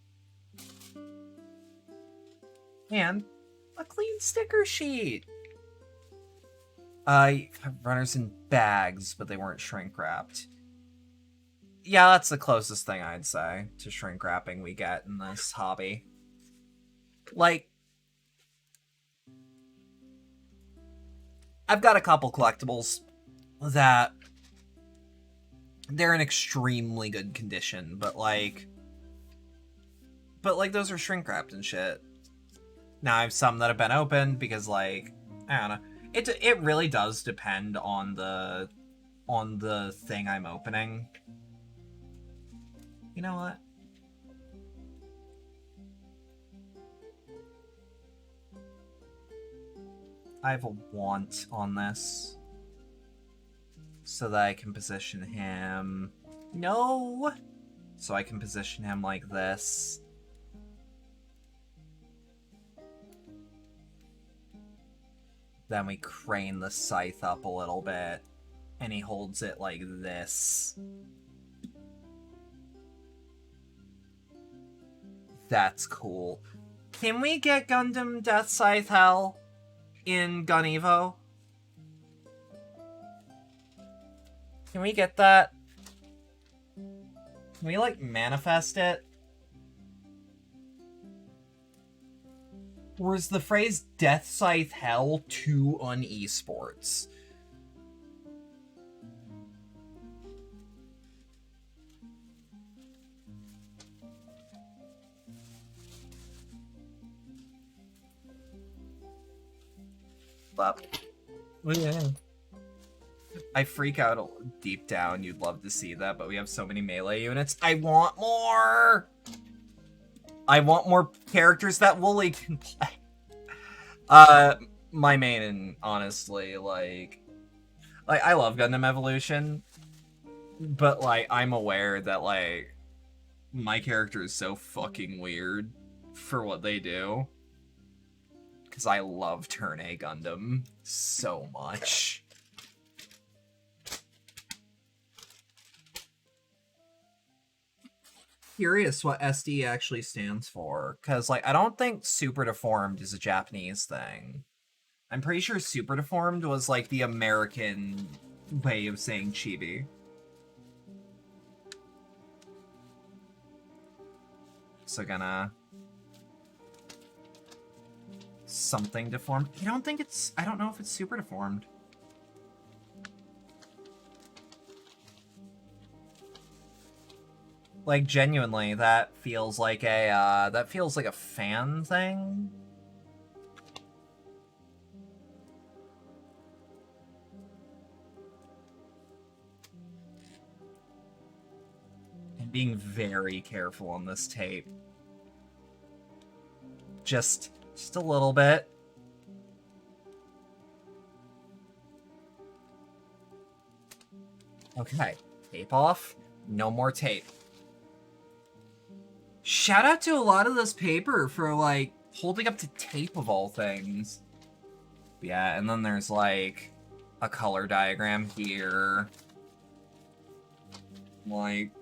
And a clean sticker sheet. Runners in bags, but they weren't shrink wrapped. Yeah, that's the closest thing I'd say to shrink wrapping we get in this hobby. Like, I've got a couple collectibles that they're in extremely good condition, but like those are shrink wrapped and shit. Now I have some that have been opened because, like, I don't know. It really does depend on the thing I'm opening. You know what? I have a want on this so that I can position him. No! So I can position him like this. Then we crane the scythe up a little bit, and he holds it like this. That's cool. Can we get Gundam DEATHSCYTHE Hell in Gun Evo? Can we get that? Can we, like, manifest it? Or is the phrase DEATHSCYTHE Hell too un-esports? But, yeah. I freak out deep down. You'd love to see that, but we have so many melee units. I want more! I want more characters that Wooly can play. My main, honestly, like I love Gundam Evolution, but, like, I'm aware that, like, my character is so fucking weird for what they do. Because I love Turn A Gundam so much. Curious what SD actually stands for, because, like, I don't think Super Deformed is a Japanese thing. I'm pretty sure Super Deformed was, like, the American way of saying chibi. So gonna... something deformed. I don't know if it's Super Deformed. Like, genuinely, that feels like a fan thing. I'm being very careful on this tape. Just a little bit. Okay, tape off. No more tape. Shout out to a lot of this paper for, like, holding up to tape of all things. Yeah, and then there's, like, a color diagram here. Like...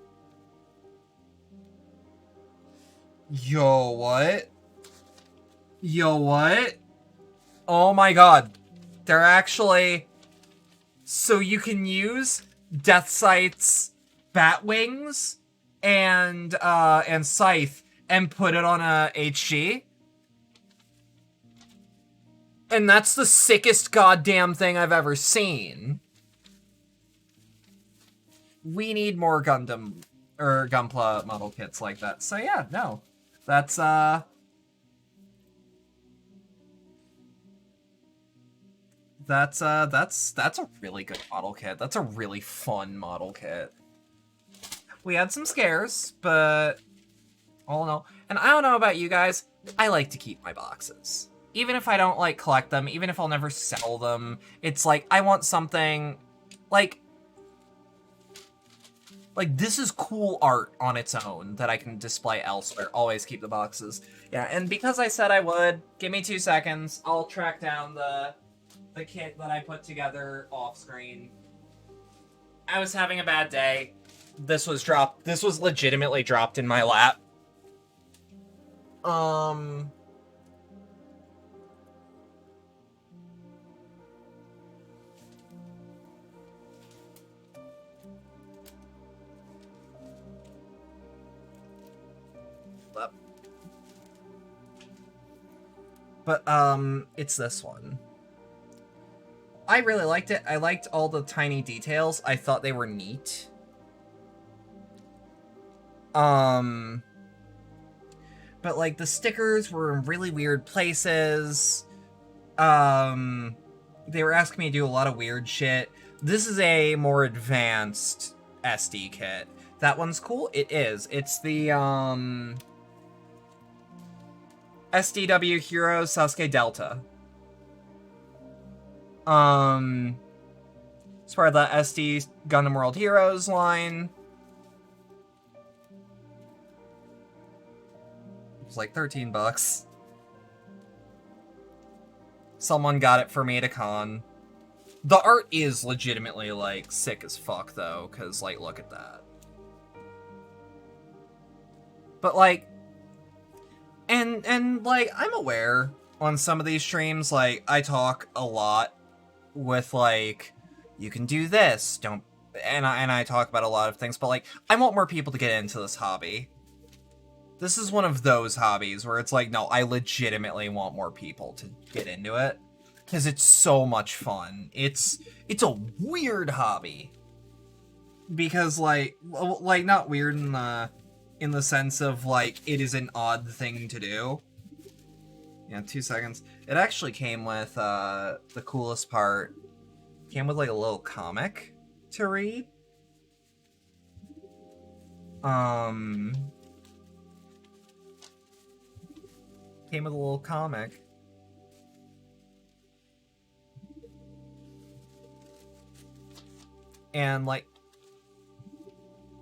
Yo, what? Yo, what? Oh my god. They're actually... So you can use DeathScythe's bat wings and Scythe and put it on a HG? And that's the sickest goddamn thing I've ever seen. We need more Gundam or Gunpla model kits like that. So yeah, no. That's a really good model kit. That's a really fun model kit. We had some scares, but all in all, and I don't know about you guys, I like to keep my boxes. Even if I don't, like, collect them, even if I'll never sell them, it's like, I want something, like, this is cool art on its own that I can display elsewhere. Always keep the boxes. Yeah, and because I said I would, give me 2 seconds, I'll track down the kit that I put together off screen. I was having a bad day. This was legitimately dropped in my lap. But, it's this one. I really liked it. I liked all the tiny details. I thought they were neat. But, like, the stickers were in really weird places. They were asking me to do a lot of weird shit. This is a more advanced SD kit. That one's cool? It is. It's the, SDW Hero Sasuke Delta. It's part of the SD Gundam World Heroes line. It was like $13. Someone got it for me at a con. The art is legitimately, like, sick as fuck, though, because, like, look at that. But, like, And like, I'm aware on some of these streams, like, I talk a lot with, like, you can do this, don't, and I talk about a lot of things, but, like, I want more people to get into this hobby. This is one of those hobbies where it's like, no, I legitimately want more people to get into it, because it's so much fun. It's a weird hobby. Because, like, not weird in the sense of, like, it is an odd thing to do. Yeah, 2 seconds. It actually came with, the coolest part, came with, like, a little comic to read. Came with a little comic. And, like,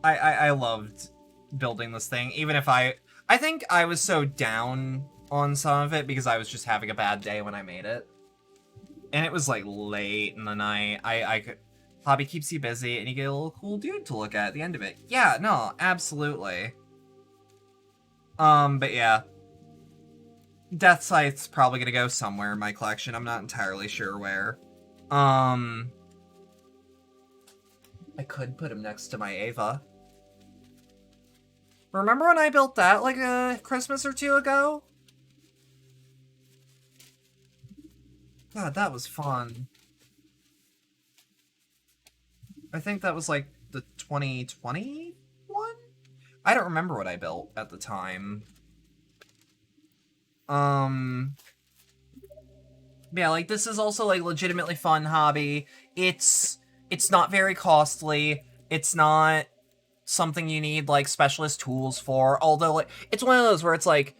I loved building this thing, even if I think I was so down on some of it because I was just having a bad day when I made it. And it was, like, late in the night. I could... Hobby keeps you busy, and you get a little cool dude to look at the end of it. Yeah, no, absolutely. But yeah. DEATHSCYTHE's probably gonna go somewhere in my collection. I'm not entirely sure where. I could put him next to my Ava. Remember when I built that, like, a Christmas or two ago? God, that was fun. I think that was, like, the 2020 one? I don't remember what I built at the time. Yeah, like, this is also, like, legitimately fun hobby. It's not very costly. It's not something you need, like, specialist tools for. Although, like, it's one of those where it's like,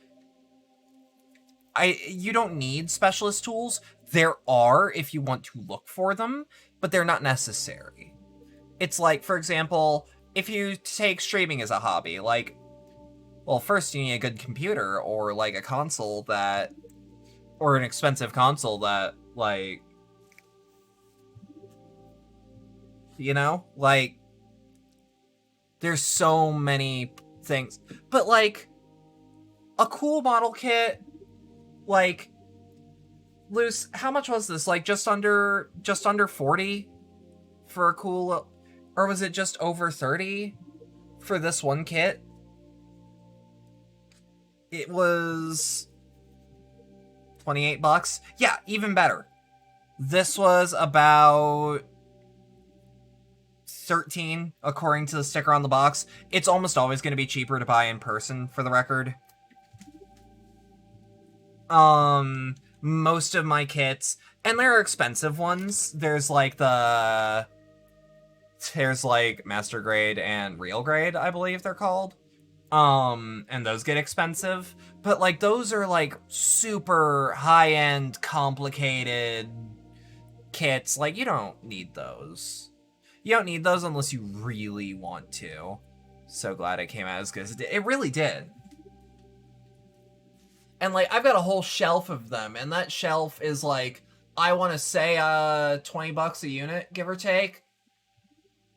you don't need specialist tools. There are if you want to look for them, but they're not necessary. It's like, for example, if you take streaming as a hobby, like, well, first you need a good computer or, like, a console that, or an expensive console that, like, you know, like, there's so many things. But, like, a cool model kit, like, Luce, how much was this? Like, just under 40 for a cool, or was it just over 30 for this one kit? It was 28 bucks. Yeah, even better. This was about 13 according to the sticker on the box. It's almost always going to be cheaper to buy in person, for the record. Most of my kits, and there are expensive ones. There's like Master Grade and Real Grade, I believe they're called. And those get expensive. But, like, those are, like, super high-end, complicated kits. Like, you don't need those. You don't need those unless you really want to. So glad it came out as good as it did. It really did. And, like, I've got a whole shelf of them, and that shelf is, like, I want to say, 20 bucks a unit, give or take.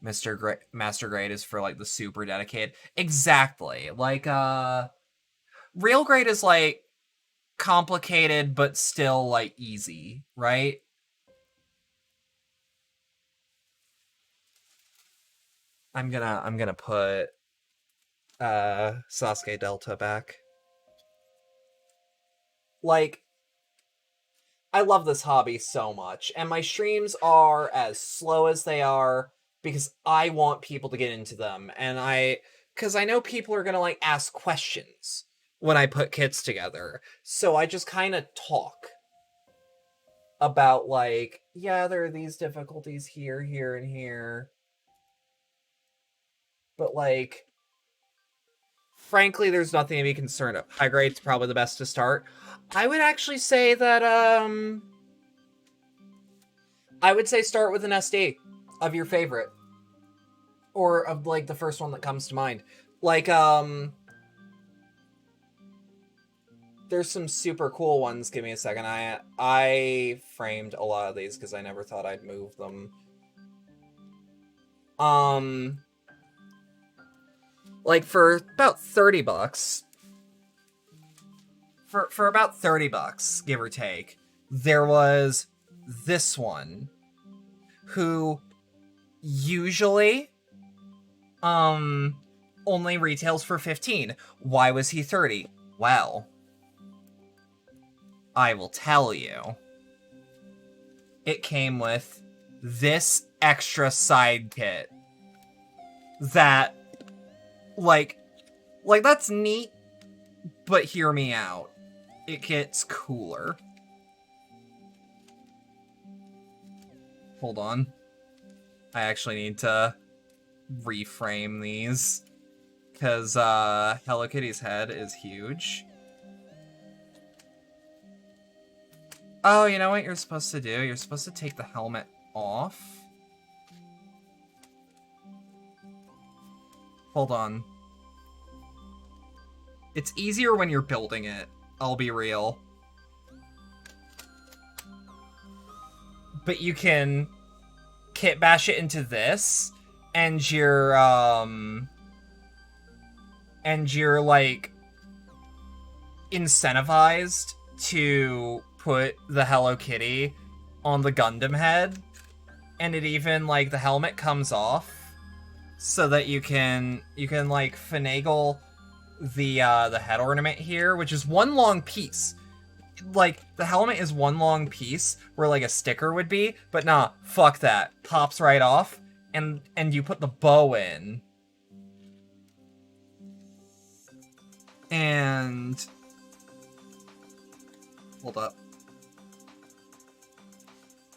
Master Grade is for, like, the super dedicated. Exactly. Like, Real Grade is, like, complicated, but still, like, easy, right? I'm gonna put, Sasuke Delta back. Like, I love this hobby so much, and my streams are as slow as they are because I want people to get into them, and because I know people are gonna, like, ask questions when I put kits together, so I just kind of talk about, like, yeah, there are these difficulties here, here, and here, but, like, frankly, there's nothing to be concerned of. High grade's probably the best to start. I would actually say that, I would say start with an SD of your favorite. Or of, like, the first one that comes to mind. Like, there's some super cool ones. Give me a second. I framed a lot of these because I never thought I'd move them. Like, for about 30 bucks, for about 30 bucks, give or take, there was this one who usually only retails for 15. Why was he 30? Well, I will tell you. It came with this extra side kit that, like that's neat, but hear me out. It gets cooler. Hold on. I actually need to reframe these, because Hello Kitty's head is huge. Oh, you know what you're supposed to do? You're supposed to take the helmet off. Hold on. It's easier when you're building it, I'll be real. But you can kit bash it into this, and you're like incentivized to put the Hello Kitty on the Gundam head, and it even, like, the helmet comes off so that you can like finagle the head ornament here, which is one long piece. Like, the helmet is one long piece where, like, a sticker would be, but nah, fuck that. Pops right off, and you put the bow in. And hold up.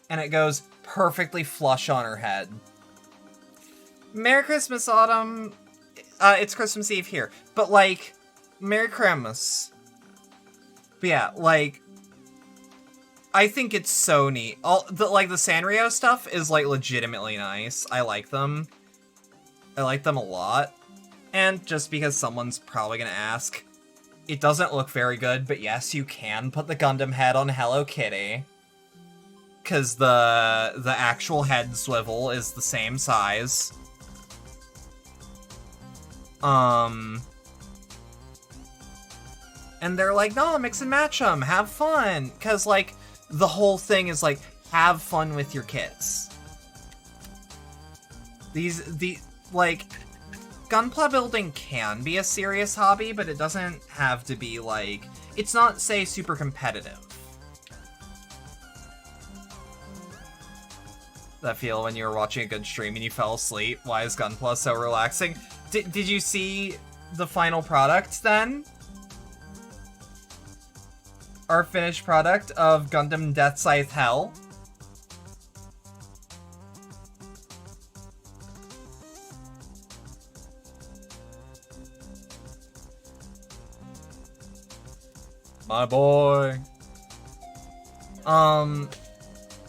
And it goes perfectly flush on her head. Merry Christmas, Autumn. It's Christmas Eve here. But, like, Merry Christmas. But yeah, like, I think it's so neat. The Sanrio stuff is, like, legitimately nice. I like them. I like them a lot. And just because someone's probably gonna ask, it doesn't look very good, but yes, you can put the Gundam head on Hello Kitty. Because the actual head swivel is the same size. And they're like, no, mix and match them, have fun. Because, like, the whole thing is, like, have fun with your kits. Like, Gunpla building can be a serious hobby, but it doesn't have to be, like, it's not, say, super competitive. That feel when you were watching a good stream and you fell asleep? Why is Gunpla so relaxing? Did you see the final product, then? Our finished product of Gundam DEATHSCYTHE Hell. My boy.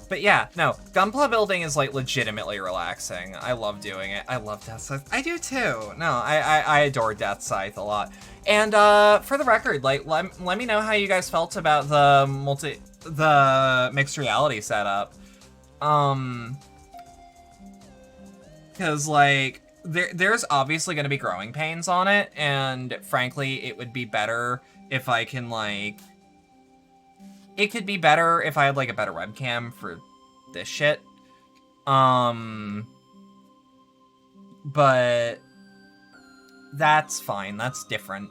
But yeah, no, Gunpla building is, like, legitimately relaxing. I love doing it. I love DEATHSCYTHE. I do too. No, I adore DEATHSCYTHE a lot. And for the record, like, let me know how you guys felt about the mixed reality setup. Because, like, there's obviously going to be growing pains on it, and frankly, it would be better if I can, like, it could be better if I had, like, a better webcam for this shit. But that's fine. That's different.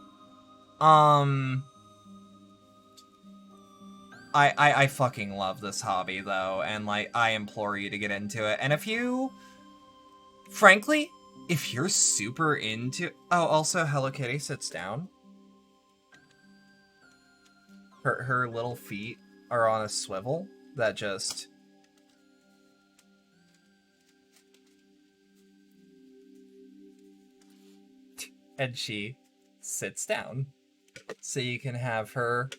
I fucking love this hobby, though, and, like, I implore you to get into it. And if you, frankly, if you're super into... Oh, also, Hello Kitty sits down. Her little feet are on a swivel that just... And she sits down. So you can have her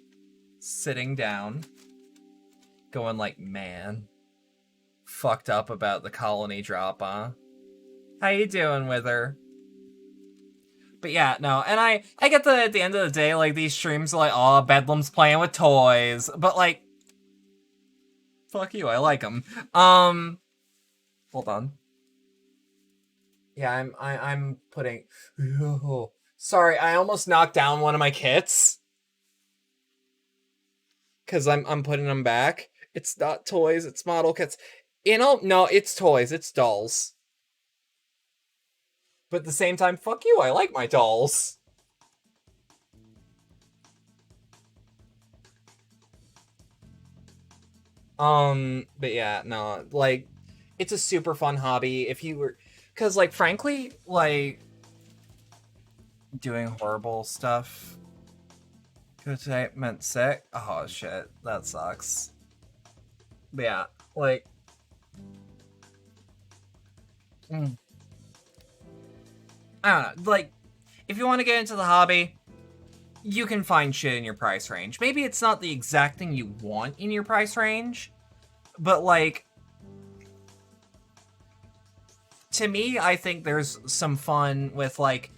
sitting down, going like, man, fucked up about the colony drop, huh? How you doing with her? But yeah, no, and I get that at the end of the day, like, these streams are like, oh, Bedlam's playing with toys, but, like, fuck you, I like them. Hold on. Yeah, I'm putting... Sorry, I almost knocked down one of my kits. Because I'm putting them back. It's not toys, it's model kits. No, it's toys, it's dolls. But at the same time, fuck you, I like my dolls. But yeah, no, like, it's a super fun hobby if you were, because, like, frankly, like, doing horrible stuff today meant sick. Oh, shit, that sucks. But yeah, like, I don't know, like, if you want to get into the hobby, you can find shit in your price range. Maybe it's not the exact thing you want in your price range, but, like, to me, I think there's some fun with, like,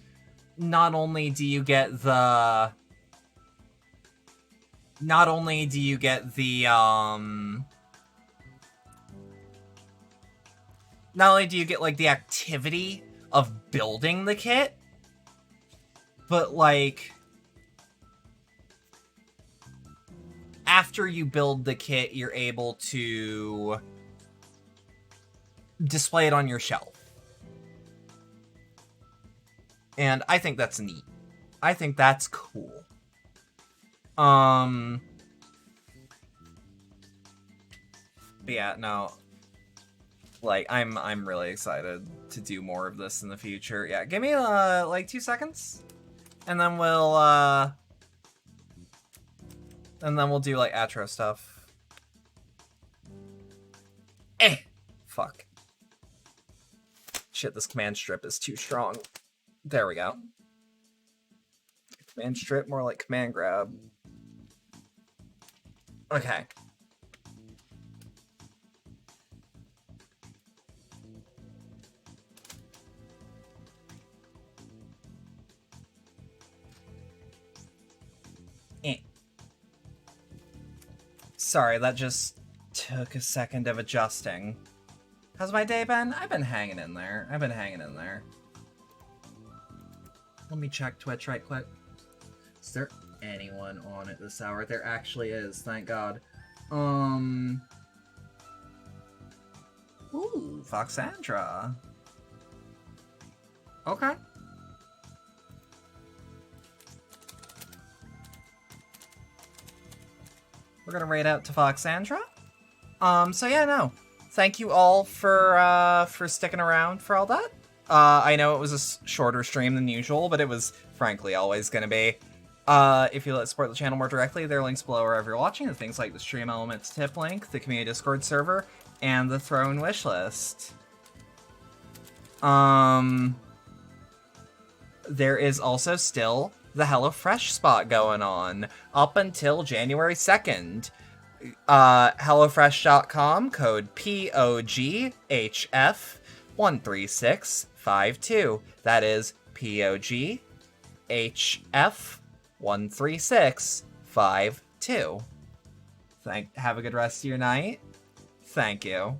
not only do you get the, not only do you get the, like, the activity of building the kit, but, like, after you build the kit, you're able to display it on your shelf. And I think that's neat. I think that's cool. But yeah, no. Like, I'm really excited to do more of this in the future. Yeah, give me, like, 2 seconds. And then we'll do, like, outro stuff. Fuck. Shit, this command strip is too strong. There we go. Command strip, more like command grab. Okay. Sorry, that just took a second of adjusting. How's my day been? I've been hanging in there. Let me check Twitch right quick. Is there anyone on at this hour? There actually is, thank God. Ooh, Foxandra. Okay. We're gonna raid out to Foxandra. So yeah, no. Thank you all for sticking around for all that. I know it was a shorter stream than usual, but it was, frankly, always gonna be. If you'd like to support the channel more directly, there are links below wherever you're watching, things like the Stream Elements tip link, the community Discord server, and the Throne wishlist. There is also still the HelloFresh spot going on up until January 2nd. HelloFresh.com, code POGHF13652. That is POGHF13652. Have a good rest of your night. Thank you.